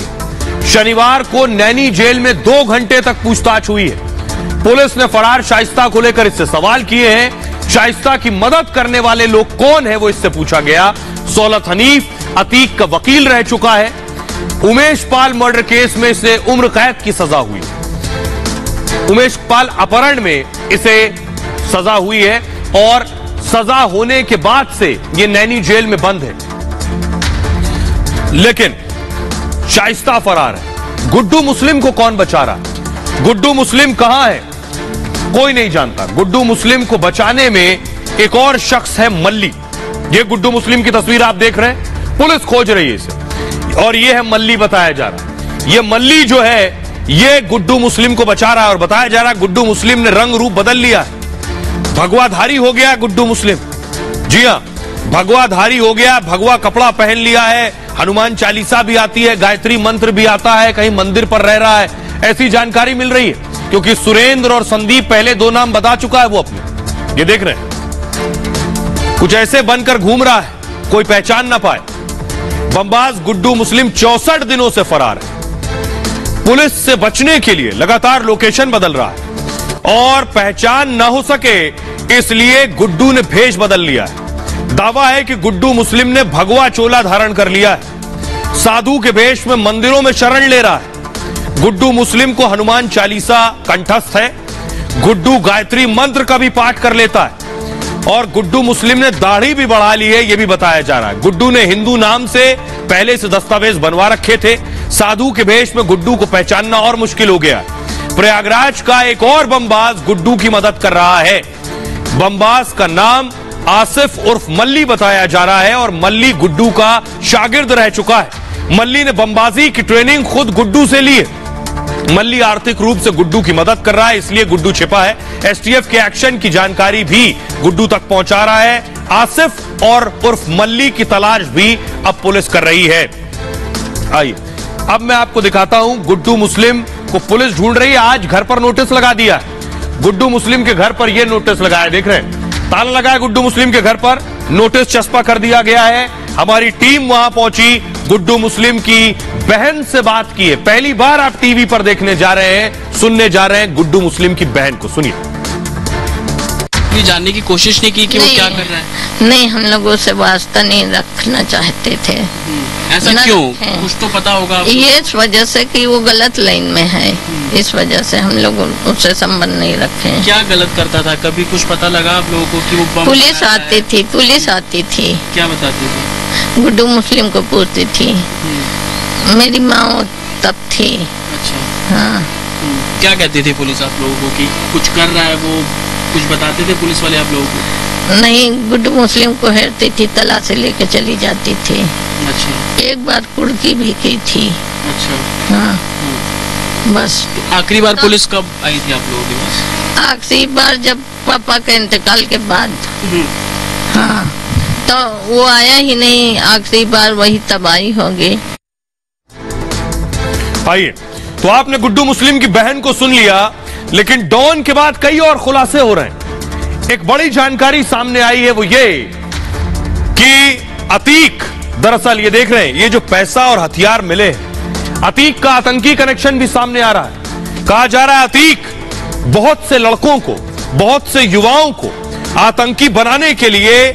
शनिवार को नैनी जेल में 2 घंटे तक पूछताछ हुई है। पुलिस ने फरार शाइस्ता को लेकर इससे सवाल किए हैं। शाइस्ता की मदद करने वाले लोग कौन है वो इससे पूछा गया। सौलत हनीफ अतीक का वकील रह चुका है। उमेश पाल मर्डर केस में इसे उम्र कैद की सजा हुई। उमेश पाल अपहरण में इसे सजा हुई है और सजा होने के बाद से ये नैनी जेल में बंद है। लेकिन शाइस्ता फरार है। गुड्डू मुस्लिम को कौन बचा रहा है? गुड्डू मुस्लिम कहां है कोई नहीं जानता। गुड्डू मुस्लिम को बचाने में एक और शख्स है मल्ली। ये गुड्डू मुस्लिम की तस्वीर आप देख रहे हैं, पुलिस खोज रही है इसे और ये है मल्ली बताया जा रहा है। ये मल्ली जो है ये गुड्डू मुस्लिम को बचा रहा है और बताया जा रहा है गुड्डू मुस्लिम ने रंग रूप बदल लिया है। भगवाधारी हो गया गुड्डू मुस्लिम। जी हां, भगवाधारी हो गया, भगवा कपड़ा पहन लिया है, हनुमान चालीसा भी आती है, गायत्री मंत्र भी आता है, कहीं मंदिर पर रह रहा है, ऐसी जानकारी मिल रही है। क्योंकि सुरेंद्र और संदीप पहले 2 नाम बता चुका है वो अपने। ये देख रहे हैं कुछ ऐसे बनकर घूम रहा है कोई पहचान ना पाए। बमबाज गुड्डू मुस्लिम 64 दिनों से फरार है। पुलिस से बचने के लिए लगातार लोकेशन बदल रहा है और पहचान न हो सके इसलिए गुड्डू ने भेष बदल लिया है। दावा है कि गुड्डू मुस्लिम ने भगवा चोला धारण कर लिया है, साधु के भेष में मंदिरों में शरण ले रहा है। गुड्डू मुस्लिम को हनुमान चालीसा कंठस्थ है, गुड्डू गायत्री मंत्र का भी पाठ कर लेता है और गुड्डू मुस्लिम ने दाढ़ी भी बढ़ा ली है, यह भी बताया जा रहा है। गुड्डू ने हिंदू नाम से पहले से दस्तावेज बनवा रखे थे। साधु के भेष में गुड्डू को पहचानना और मुश्किल हो गया। प्रयागराज का एक और बमबाज गुड्डू की मदद कर रहा है। बमबाज का नाम आसिफ उर्फ मल्ली बताया जा रहा है और मल्ली गुड्डू का शागिर्द रह चुका है। मल्ली ने बमबाजी की ट्रेनिंग खुद गुड्डू से ली है। मल्ली आर्थिक रूप से गुड्डू की मदद कर रहा है, इसलिए गुड्डू छिपा है। एसटीएफ के एक्शन की जानकारी भी गुड्डू तक पहुंचा रहा है। आसिफ और उर्फ मल्ली की तलाश भी अब पुलिस कर रही है। आइए अब मैं आपको दिखाता हूं, गुड्डू मुस्लिम को पुलिस ढूंढ रही है। आज घर पर नोटिस लगा दिया। गुड्डू मुस्लिम के घर पर यह नोटिस लगाया, देख रहे हैं, ताला लगा है गुड्डू मुस्लिम के घर पर, नोटिस चस्पा कर दिया गया है। हमारी टीम वहां पहुंची, गुड्डू मुस्लिम की बहन से बात की है। पहली बार आप टीवी पर देखने जा रहे हैं, सुनने जा रहे हैं गुड्डू मुस्लिम की बहन को, सुनिए। ये जानने की कोशिश नहीं की कि वो क्या कर रहा है? नहीं, हम लोगों से वास्ता नहीं रखना चाहते थे। ऐसा क्यों? कुछ तो पता होगा। ये इस वजह से कि वो गलत लाइन में है, इस वजह से हम लोग उससे संबंध नहीं रखे। क्या गलत करता था? कभी कुछ पता लगा आप लोगों को कि वो पुलिस आती थी? पुलिस आती थी। क्या बताती थी? गुड्डू मुस्लिम को पूछती थी। मेरी माँ तब थी। अच्छा। हाँ। क्या कहती थी पुलिस आप लोगों को कि कुछ कर रहा है? वो कुछ बताते थे पुलिस वाले आप लोगों को? नहीं, गुड्डू मुस्लिम को हेरती थी, तलाशी लेके चली जाती थी। अच्छा। एक बार कुर्की भी की थी। अच्छा। हाँ। बस। तो आखिरी बार पुलिस कब आई थी आप लोगों के पास? आखिरी बार जब पापा के इंतकाल के बाद। हाँ, तो वो आया ही नहीं। आखिरी बार वही तबाही होगी। आइए, तो आपने गुड्डू मुस्लिम की बहन को सुन लिया, लेकिन डॉन के बाद कई और खुलासे हो रहे हैं। एक बड़ी जानकारी सामने आई है, वो ये कि अतीक, दरअसल ये देख रहे हैं, ये जो पैसा और हथियार मिले, अतीक का आतंकी कनेक्शन भी सामने आ रहा है। कहा जा रहा है अतीक बहुत से लड़कों को, बहुत से युवाओं को आतंकी बनाने के लिए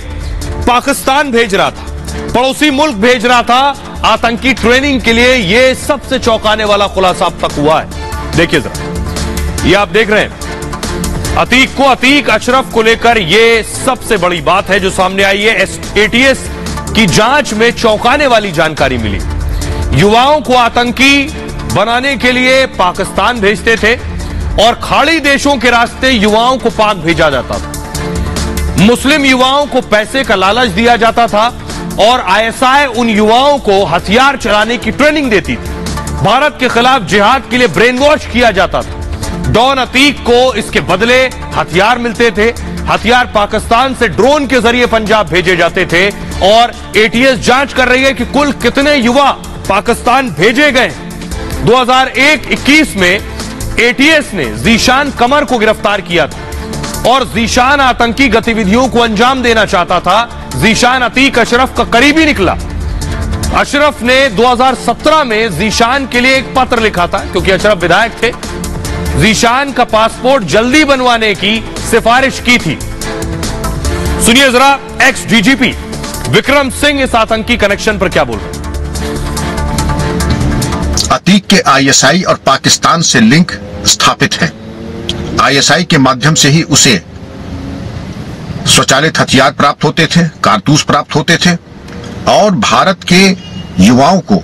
पाकिस्तान भेज रहा था, पड़ोसी मुल्क भेज रहा था आतंकी ट्रेनिंग के लिए। यह सबसे चौंकाने वाला खुलासा अब तक हुआ है। देखिए जरा, ये आप देख रहे हैं अतीक अशरफ को लेकर यह सबसे बड़ी बात है जो सामने आई है। एटीएस की जांच में चौंकाने वाली जानकारी मिली। युवाओं को आतंकी बनाने के लिए पाकिस्तान भेजते थे और खाड़ी देशों के रास्ते युवाओं को पाक भेजा जाता था। मुस्लिम युवाओं को पैसे का लालच दिया जाता था और आईएसआई उन युवाओं को हथियार चलाने की ट्रेनिंग देती थी। भारत के खिलाफ जिहाद के लिए ब्रेन वॉश किया जाता था। डॉन अतीक को इसके बदले हथियार मिलते थे। हथियार पाकिस्तान से ड्रोन के जरिए पंजाब भेजे जाते थे और एटीएस जांच कर रही है कि कुल कितने युवा पाकिस्तान भेजे गए। 2021 में एटीएस ने जीशान कमर को गिरफ्तार किया था और जीशान आतंकी गतिविधियों को अंजाम देना चाहता था। जीशान अतीक अशरफ का करीबी निकला। अशरफ ने 2017 में जीशान के लिए एक पत्र लिखा था, क्योंकि अशरफ विधायक थे। जीशान का पासपोर्ट जल्दी बनवाने की सिफारिश की थी। सुनिए जरा एक्स डीजीपी विक्रम सिंह इस आतंकी कनेक्शन पर क्या बोल रहे हैं। अतीक के आईएसआई और पाकिस्तान से लिंक स्थापित है। आईएसआई के माध्यम से ही उसे स्वचालित हथियार प्राप्त होते थे, कारतूस प्राप्त होते थे और भारत के युवाओं को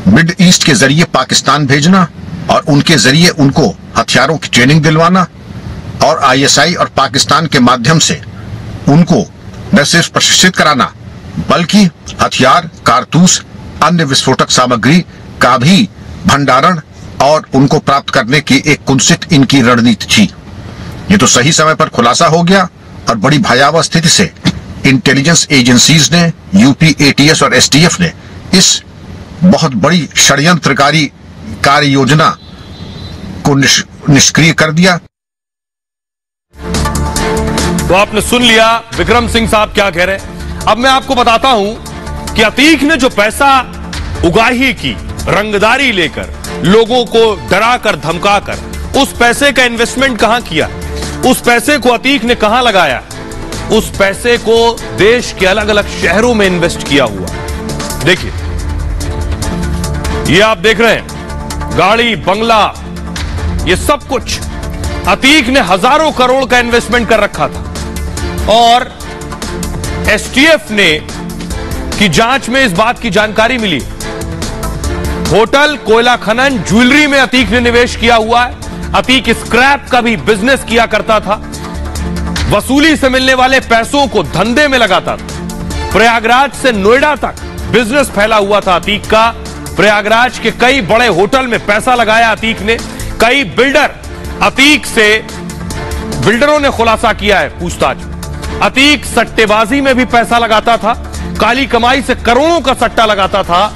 मिड ईस्ट के जरिए पाकिस्तान भेजना और उनके जरिए उनको हथियारों की ट्रेनिंग दिलवाना और आईएसआई और पाकिस्तान के माध्यम से उनको न सिर्फ प्रशिक्षित कराना बल्कि हथियार, कारतूस, अन्य विस्फोटक सामग्री का भी भंडारण और उनको प्राप्त करने की एक कुत्सित इनकी रणनीति थी। ये तो सही समय पर खुलासा हो गया और बड़ी भयावह स्थिति से इंटेलिजेंस एजेंसीज ने, यूपी एटीएस और एसटीएफ ने इस बहुत बड़ी षड्यंत्रकारी कार्य योजना को निष्क्रिय कर दिया। तो आपने सुन लिया विक्रम सिंह साहब क्या कह रहे हैं। अब मैं आपको बताता हूं कि अतीक ने जो पैसा उगाही की, रंगदारी लेकर, लोगों को डराकर धमकाकर उस पैसे का इन्वेस्टमेंट कहां किया, उस पैसे को अतीक ने कहां लगाया, उस पैसे को देश के अलग अलग शहरों में इन्वेस्ट किया हुआ। देखिए, ये आप देख रहे हैं, गाड़ी, बंगला, ये सब कुछ अतीक ने हजारों करोड़ का इन्वेस्टमेंट कर रखा था। और एसटीएफ ने की जांच में इस बात की जानकारी मिली, होटल, कोयला खनन, ज्वेलरी में अतीक ने निवेश किया हुआ है। अतीक स्क्रैप का भी बिजनेस किया करता था, वसूली से मिलने वाले पैसों को धंधे में लगाता था। प्रयागराज से नोएडा तक बिजनेस फैला हुआ था अतीक का। प्रयागराज के कई बड़े होटल में पैसा लगाया अतीक ने। कई बिल्डर अतीक से, बिल्डरों ने खुलासा किया है पूछताछ में, अतीक सट्टेबाजी में भी पैसा लगाता था, काली कमाई से करोड़ों का सट्टा लगाता था,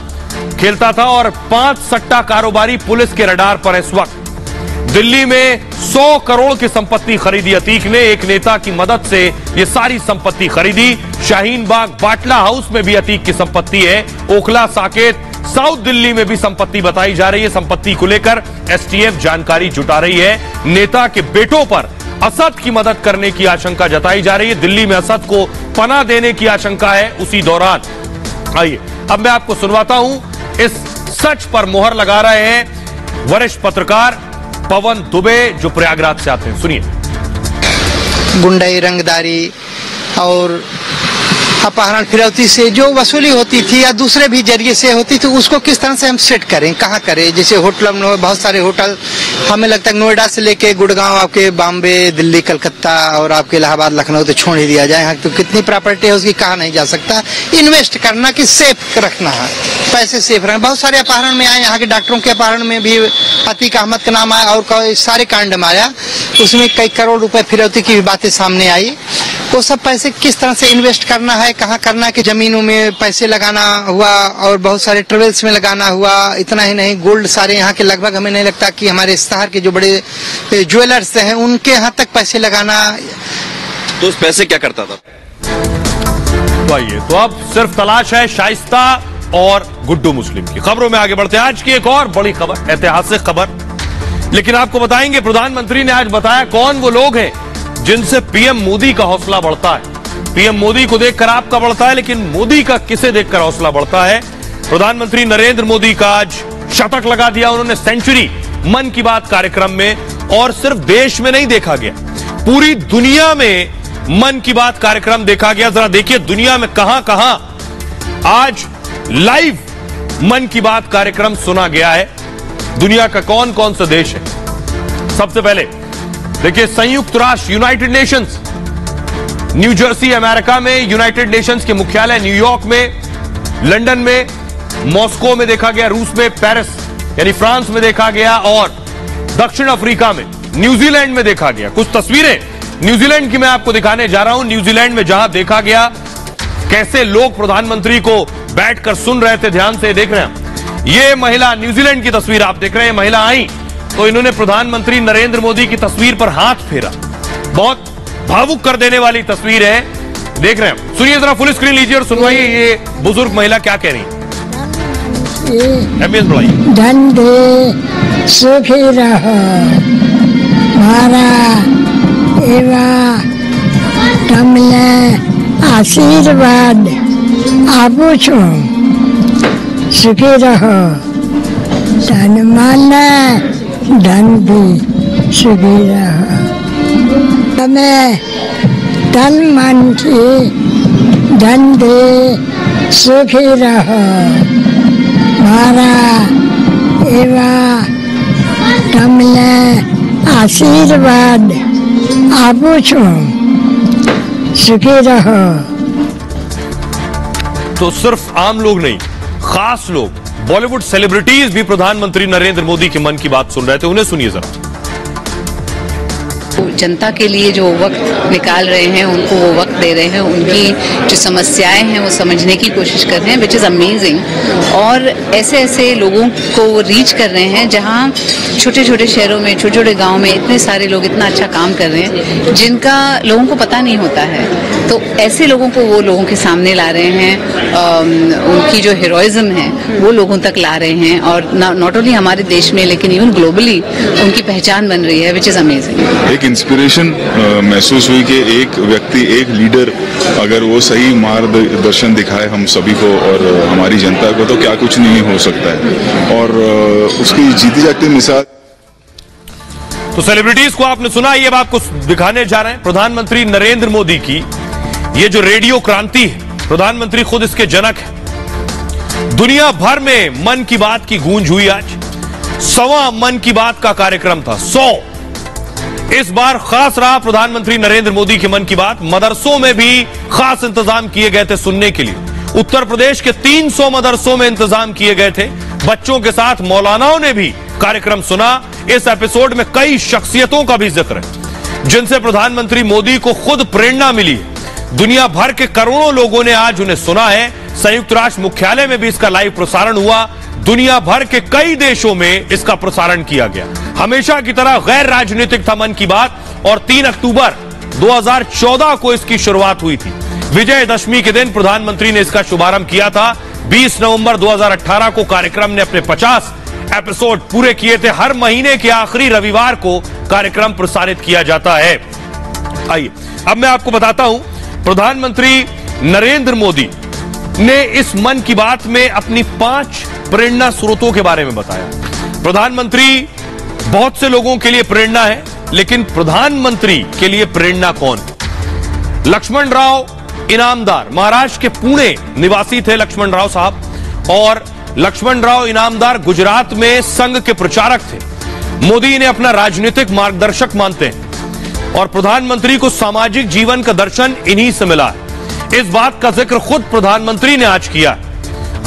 खेलता था। और 5 सट्टा कारोबारी पुलिस के रडार पर इस वक्त। दिल्ली में 100 करोड़ की संपत्ति खरीदी अतीक ने, एक नेता की मदद से ये सारी संपत्ति खरीदी। शाहीन बाग बाटला हाउस में भी अतीक की संपत्ति है। ओखला, साकेत, साउथ दिल्ली में भी संपत्ति बताई जा रही है। संपत्ति को लेकर एसटीएफ जानकारी जुटा रही है। नेता के बेटों पर असद की मदद करने की आशंका जताई जा रही है। दिल्ली में असद को पनाह देने की आशंका है उसी दौरान। आइए अब मैं आपको सुनवाता हूं, इस सच पर मोहर लगा रहे हैं वरिष्ठ पत्रकार पवन दुबे, जो प्रयागराज से आते हैं। सुनिए। गुंडाई, रंगदारी और अपहरण फिरौती से जो वसूली होती थी या दूसरे भी जरिए से होती थी, उसको किस तरह से हम सेट करें, कहाँ करें। जैसे होटल में बहुत सारे होटल, हमें लगता है नोएडा से लेके गुड़गांव, आपके बॉम्बे, दिल्ली, कलकत्ता और आपके इलाहाबाद, लखनऊ तो छोड़ ही दिया जाए। यहाँ तो कितनी प्रॉपर्टी है उसकी कहा नहीं जा सकता। इन्वेस्ट करना कि सेफ रखना है, पैसे सेफ रखना। बहुत सारे अपहरण में आए, यहाँ के डॉक्टरों के अपहरण में भी अतीक अहमद का नाम आया और कई सारे कांड में आया, उसमें कई करोड़ रुपए फिरौती की भी बातें सामने आई। वो सब पैसे किस तरह से इन्वेस्ट करना है, कहाँ करना है, कि जमीनों में पैसे लगाना हुआ और बहुत सारे ट्रेवल्स में लगाना हुआ। इतना ही नहीं, गोल्ड सारे यहाँ के लगभग, हमें नहीं लगता कि हमारे शहर के जो बड़े ज्वेलर्स हैं उनके यहाँ तक पैसे लगाना। तो उस पैसे क्या करता था? तो अब सिर्फ तलाश है शाइस्ता और गुड्डू मुस्लिम की। खबरों में आगे बढ़ते हैं। आज की एक और बड़ी खबर, ऐतिहासिक खबर, लेकिन आपको बताएंगे प्रधानमंत्री ने आज बताया कौन वो लोग हैं जिनसे पीएम मोदी का हौसला बढ़ता है। पीएम मोदी को देखकर आपका बढ़ता है, लेकिन मोदी का किसे देखकर हौसला बढ़ता है। प्रधानमंत्री नरेंद्र मोदी का आज शतक लगा दिया उन्होंने, सेंचुरी मन की बात कार्यक्रम में। और सिर्फ देश में नहीं देखा गया, पूरी दुनिया में मन की बात कार्यक्रम देखा गया। जरा देखिए दुनिया में कहां कहां आज लाइव मन की बात कार्यक्रम सुना गया है। दुनिया का कौन कौन सा देश है। सबसे पहले देखिए, संयुक्त राष्ट्र, United Nations, new Jersey America में यूनाइटेड नेशंस के मुख्यालय, न्यूयॉर्क में, लंदन में, मॉस्को में देखा गया, रूस में, पेरिस यानी फ्रांस में देखा गया, और दक्षिण अफ्रीका में, न्यूजीलैंड में देखा गया। कुछ तस्वीरें न्यूजीलैंड की मैं आपको दिखाने जा रहा हूं। न्यूजीलैंड में जहां देखा गया कैसे लोग प्रधानमंत्री को बैठकर सुन रहे थे, ध्यान से देख रहे हैं। ये महिला, न्यूजीलैंड की तस्वीर आप देख रहे हैं। महिला आई तो इन्होंने प्रधानमंत्री नरेंद्र मोदी की तस्वीर पर हाथ फेरा। बहुत भावुक कर देने वाली तस्वीर है, देख रहे हैं। सुनिए जरा, फुल स्क्रीन लीजिए और सुनवाइए ये बुजुर्ग महिला क्या कह रही है। एमबीएस बढ़ाइए। धंधे सुखी रहो, मारा एवा तमले आशीर्वाद आपू छो, सुखी रहो, धन मन धन भी सुखी रहो। हमें तन मन की धंधे सुखी रहो, मारा एवा तमले आशीर्वाद आपू छो, सुखी रहो। तो सिर्फ आम लोग नहीं, खास लोग, बॉलीवुड सेलिब्रिटीज भी प्रधानमंत्री नरेंद्र मोदी के मन की बात सुन रहे थे। उन्हें सुनिए जरा। जनता के लिए जो वक्त निकाल रहे हैं, उनको वो वक्त दे रहे हैं, उनकी जो समस्याएं हैं वो समझने की कोशिश कर रहे हैं, विच इज़ अमेजिंग। और ऐसे ऐसे लोगों को रीच कर रहे हैं जहां छोटे छोटे शहरों में, छोटे छोटे गाँव में इतने सारे लोग इतना अच्छा काम कर रहे हैं जिनका लोगों को पता नहीं होता है। तो ऐसे लोगों को वो लोगों के सामने ला रहे हैं, उनकी जो हीरोइज्म है वो लोगों तक ला रहे हैं, और नॉट ओनली हमारे देश में लेकिन इवन ग्लोबली उनकी पहचान बन रही है, विच इज़ अमेजिंग। एक इंस्पिरेशन महसूस हुई कि एक व्यक्ति, एक लीडर अगर वो सही मार्गदर्शन दिखाए हम सभी को और हमारी जनता को, तो क्या कुछ नहीं हो सकता है। और उसकी जीती जागती मिसाल। तो सेलिब्रिटीज को आपने सुना, ये अब आपको दिखाने जा रहे हैं प्रधानमंत्री नरेंद्र मोदी की ये जो रेडियो क्रांति है। प्रधानमंत्री खुद इसके जनक है। दुनिया भर में मन की बात की गूंज हुई। आज 100वां मन की बात का कार्यक्रम था, 100। इस बार खास रहा प्रधानमंत्री नरेंद्र मोदी की मन की बात। मदरसों में भी खास इंतजाम किए गए थे सुनने के लिए। उत्तर प्रदेश के 300 मदरसों में इंतजाम किए गए थे। बच्चों के साथ मौलानाओं ने भी कार्यक्रम सुना। इस एपिसोड में कई शख्सियतों का भी जिक्र है जिनसे प्रधानमंत्री मोदी को खुद प्रेरणा मिली है। दुनिया भर के करोड़ों लोगों ने आज उन्हें सुना है। संयुक्त राष्ट्र मुख्यालय में भी इसका लाइव प्रसारण हुआ। दुनिया भर के कई देशों में इसका प्रसारण किया गया। हमेशा की तरह गैर राजनीतिक था मन की बात, और 3 अक्टूबर 2014 को इसकी शुरुआत हुई थी। विजयदशमी के दिन प्रधानमंत्री ने इसका शुभारंभ किया था। 20 नवंबर 2018 को कार्यक्रम ने अपने 50 एपिसोड पूरे किए थे। हर महीने के आखिरी रविवार को कार्यक्रम प्रसारित किया जाता है। आइए अब मैं आपको बताता हूं, प्रधानमंत्री नरेंद्र मोदी ने इस मन की बात में अपनी 5 प्रेरणा स्रोतों के बारे में बताया। प्रधानमंत्री बहुत से लोगों के लिए प्रेरणा है, लेकिन प्रधानमंत्री के लिए प्रेरणा कौन है? लक्ष्मण राव इनामदार महाराष्ट्र के पुणे निवासी थे लक्ष्मण राव साहब, और लक्ष्मण राव इनामदार गुजरात में संघ के प्रचारक थे। मोदी ने अपना राजनीतिक मार्गदर्शक मानते हैं, और प्रधानमंत्री को सामाजिक जीवन का दर्शन इन्हीं से मिला है। इस बात का जिक्र खुद प्रधानमंत्री ने आज किया।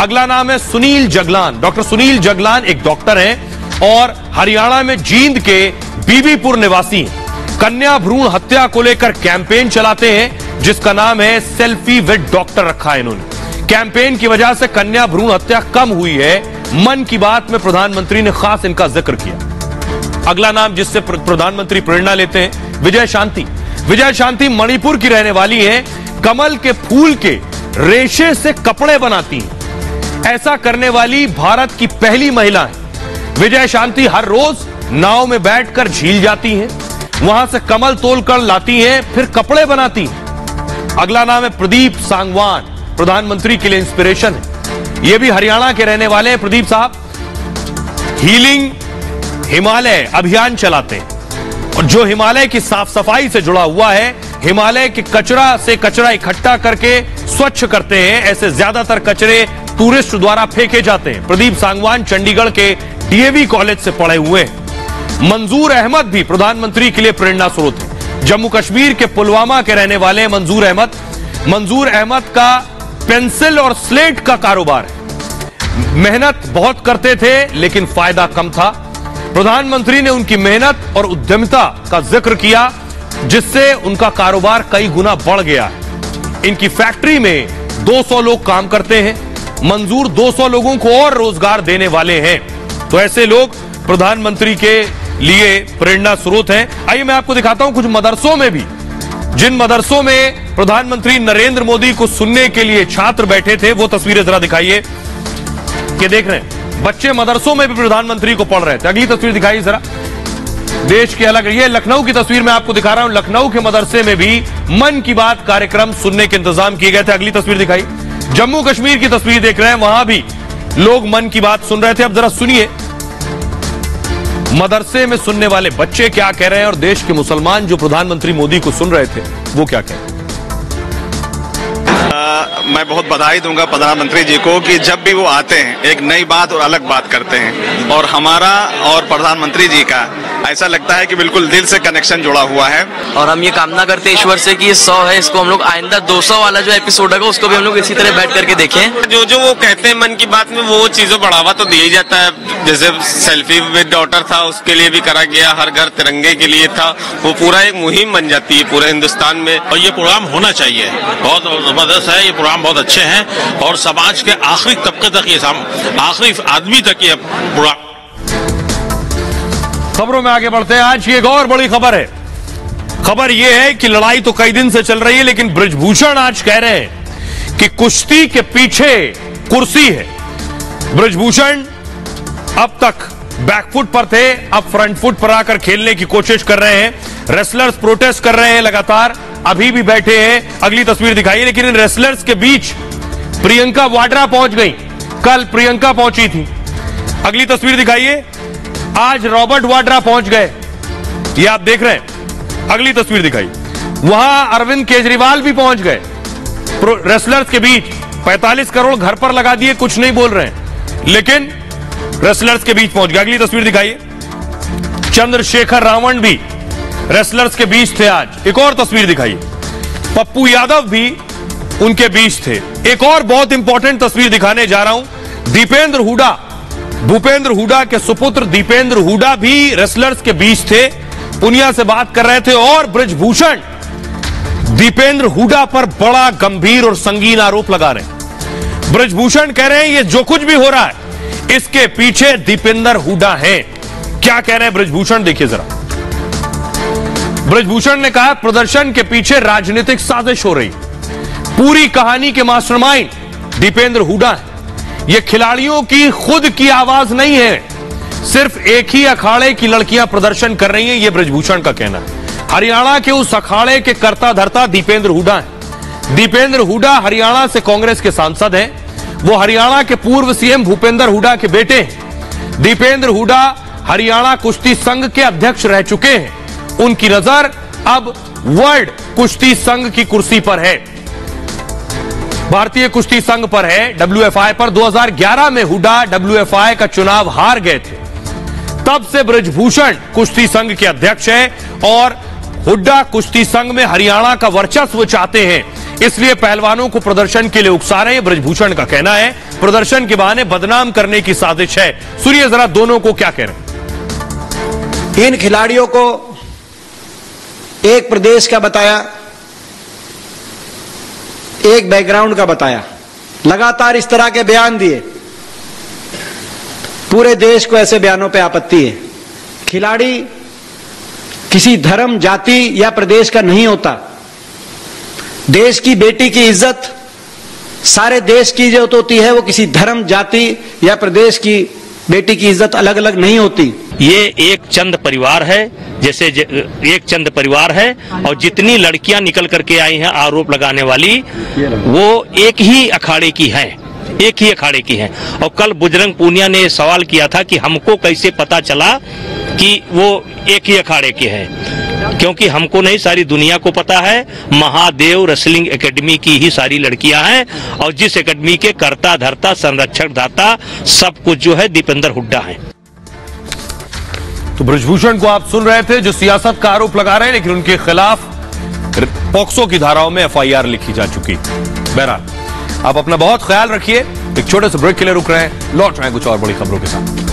अगला नाम है सुनील जगलान। डॉक्टर सुनील जगलान एक डॉक्टर हैं और हरियाणा में जींद के बीबीपुर निवासी हैं। कन्या भ्रूण हत्या को लेकर कैंपेन चलाते हैं जिसका नाम है सेल्फी विद डॉक्टर रखा है इन्होंने। कैंपेन की वजह से कन्या भ्रूण हत्या कम हुई है। मन की बात में प्रधानमंत्री ने खास इनका जिक्र किया। अगला नाम जिससे प्रधानमंत्री प्रेरणा लेते हैं, विजय शांति। विजय शांति मणिपुर की रहने वाली हैं। कमल के फूल के रेशे से कपड़े बनाती हैं। ऐसा करने वाली भारत की पहली महिला है। विजय शांति हर रोज नाव में बैठकर झील जाती हैं, वहां से कमल तोलकर लाती हैं, फिर कपड़े बनाती हैं। अगला नाम है प्रदीप सांगवान। प्रधानमंत्री के लिए इंस्पिरेशन है। ये भी हरियाणा के रहने वाले हैं प्रदीप साहब। हीलिंग हिमालय अभियान चलाते हैं, और जो हिमालय की साफ सफाई से जुड़ा हुआ है, हिमालय के कचरा से कचरा इकट्ठा करके स्वच्छ करते हैं। ऐसे ज्यादातर कचरे टूरिस्ट द्वारा फेंके जाते हैं। प्रदीप सांगवान चंडीगढ़ के डीएवी कॉलेज से पढ़े हुए हैं। मंजूर अहमद भी प्रधानमंत्री के लिए प्रेरणा स्रोत है। जम्मू कश्मीर के पुलवामा के रहने वाले हैं मंजूर अहमद। मंजूर अहमद का पेंसिल और स्लेट का कारोबार है। मेहनत बहुत करते थे लेकिन फायदा कम था। प्रधानमंत्री ने उनकी मेहनत और उद्यमिता का जिक्र किया जिससे उनका कारोबार कई गुना बढ़ गया है। इनकी फैक्ट्री में 200 लोग काम करते हैं। मंजूर 200 लोगों को और रोजगार देने वाले हैं। तो ऐसे लोग प्रधानमंत्री के लिए प्रेरणा स्रोत हैं। आइए मैं आपको दिखाता हूं कुछ मदरसों में भी, जिन मदरसों में प्रधानमंत्री नरेंद्र मोदी को सुनने के लिए छात्र बैठे थे, वो तस्वीरें जरा दिखाइए। कि देख रहे हैं बच्चे मदरसों में भी प्रधानमंत्री को पढ़ रहे थे। अगली तस्वीर दिखाइए जरा। देश के अलग, ये लखनऊ की तस्वीर मैं आपको दिखा रहा हूं। लखनऊ के मदरसे में भी मन की बात कार्यक्रम सुनने के इंतजाम किए गए थे। अगली तस्वीर दिखाई। जम्मू कश्मीर की तस्वीर देख रहे हैं, वहां भी लोग मन की बात सुन रहे थे। अब जरा सुनिए मदरसे में सुनने वाले बच्चे क्या कह रहे हैं, और देश के मुसलमान जो प्रधानमंत्री मोदी को सुन रहे थे वो क्या कह रहे हैं। मैं बहुत बधाई दूंगा प्रधानमंत्री जी को कि जब भी वो आते हैं एक नई बात और अलग बात करते हैं, और हमारा और प्रधानमंत्री जी का ऐसा लगता है कि बिल्कुल दिल से कनेक्शन जुड़ा हुआ है। और हम ये कामना करते हैं ईश्वर से कि ये 100 है, इसको हम लोग आइंदा 200 वाला जो एपिसोड होगा उसको भी हम लोग इसी तरह बैठ करके देखें। जो जो वो कहते हैं मन की बात में, वो चीजों बढ़ावा तो दिया ही जाता है। जैसे सेल्फी विद डॉटर था, उसके लिए भी करा गया, हर घर तिरंगे के लिए था, वो पूरा एक मुहिम बन जाती है पूरे हिंदुस्तान में। और ये प्रोग्राम होना चाहिए, बहुत जबरदस्त है, ये प्रोग्राम बहुत अच्छे हैं और समाज के आखिरी तबके तक, ये आखिरी आदमी तक ये प्रोग्राम। खबरों में आगे बढ़ते हैं। आज की एक और बड़ी खबर है। खबर यह है कि लड़ाई तो कई दिन से चल रही है, लेकिन बृजभूषण आज कह रहे हैं कि कुश्ती के पीछे कुर्सी है। बृजभूषण अब तक बैकफुट पर थे, अब फ्रंट फुट पर आकर खेलने की कोशिश कर रहे हैं। रेसलर्स प्रोटेस्ट कर रहे हैं लगातार, अभी भी बैठे हैं। अगली तस्वीर दिखाइए। लेकिन इन रेसलर्स के बीच प्रियंका वाड्रा पहुंच गई। कल प्रियंका पहुंची थी। अगली तस्वीर दिखाइए। आज रॉबर्ट वाड्रा पहुंच गए, ये आप देख रहे हैं। अगली तस्वीर दिखाइए। वहां अरविंद केजरीवाल भी पहुंच गए। रेसलर्स के बीच 45 करोड़ घर पर लगा दिए, कुछ नहीं बोल रहे हैं, लेकिन रेसलर्स के बीच पहुंच गए। अगली तस्वीर दिखाइए। चंद्रशेखर रावण भी रेसलर्स के बीच थे आज। एक और तस्वीर दिखाइए। पप्पू यादव भी उनके बीच थे। एक और बहुत इंपॉर्टेंट तस्वीर दिखाने जा रहा हूं। दीपेंद्र हुडा, भूपेंद्र हुडा के सुपुत्र दीपेंद्र हुडा भी रेसलर्स के बीच थे, पुनिया से बात कर रहे थे। और बृजभूषण दीपेंद्र हुडा पर बड़ा गंभीर और संगीन आरोप लगा रहे हैं। बृजभूषण कह रहे हैं ये जो कुछ भी हो रहा है इसके पीछे दीपेंद्र हुडा है। क्या कह रहे हैं बृजभूषण, देखिए जरा। बृजभूषण ने कहा प्रदर्शन के पीछे राजनीतिक साजिश हो रही, पूरी कहानी के मास्टरमाइंड दीपेंद्र हुडा है। यह खिलाड़ियों की खुद की आवाज नहीं है, सिर्फ एक ही अखाड़े की लड़कियां प्रदर्शन कर रही हैं, यह बृजभूषण का कहना है। हरियाणा के उस अखाड़े के कर्ता धर्ता दीपेंद्र हुडा है। दीपेंद्र हुडा हरियाणा से कांग्रेस के सांसद हैं। वो हरियाणा के पूर्व सीएम भूपेंद्र हुडा के बेटे हैं। दीपेंद्र हुडा हरियाणा कुश्ती संघ के अध्यक्ष रह चुके हैं। उनकी नजर अब वर्ल्ड कुश्ती संघ की कुर्सी पर है, भारतीय कुश्ती संघ पर है, WFI पर। 2011 में हुडा WFI का चुनाव हार गए थे, तब से बृजभूषण कुश्ती संघ के अध्यक्ष हैं और हुड्डा कुश्ती संघ में हरियाणा का वर्चस्व चाहते हैं, इसलिए पहलवानों को प्रदर्शन के लिए उकसा रहे हैं। बृजभूषण का कहना है प्रदर्शन के बहाने बदनाम करने की साजिश है। सुनिए जरा दोनों को क्या कह रहे हैं। इन खिलाड़ियों को एक प्रदेश का बताया, एक बैकग्राउंड का बताया, लगातार इस तरह के बयान दिए। पूरे देश को ऐसे बयानों पे आपत्ति है। खिलाड़ी किसी धर्म, जाति या प्रदेश का नहीं होता। देश की बेटी की इज्जत सारे देश की इज्जत होती है, वो किसी धर्म, जाति या प्रदेश की बेटी की इज्जत अलग अलग नहीं होती। ये एक चंद परिवार है, जैसे एक चंद परिवार है, और जितनी लड़कियां निकल करके आई हैं आरोप लगाने वाली, वो एक ही अखाड़े की हैं, एक ही अखाड़े की हैं। और कल बजरंग पूनिया ने सवाल किया था कि हमको कैसे पता चला कि वो एक ही अखाड़े के हैं, क्योंकि हमको नहीं, सारी दुनिया को पता है। महादेव रेसलिंग एकेडमी की ही सारी लड़कियां हैं, और जिस एकेडमी के कर्ता धर्ता, संरक्षक दाता, सब कुछ जो है दीपेंद्र हुड्डा है। तो बृजभूषण को आप सुन रहे थे, जो सियासत का आरोप लगा रहे हैं, लेकिन उनके खिलाफ पॉक्सो की धाराओं में FIR लिखी जा चुकी। बहरहाल आप अपना बहुत ख्याल रखिए। एक छोटे से ब्रेक के लिए रुक रहे हैं, लौट रहे हैं कुछ और बड़ी खबरों के साथ।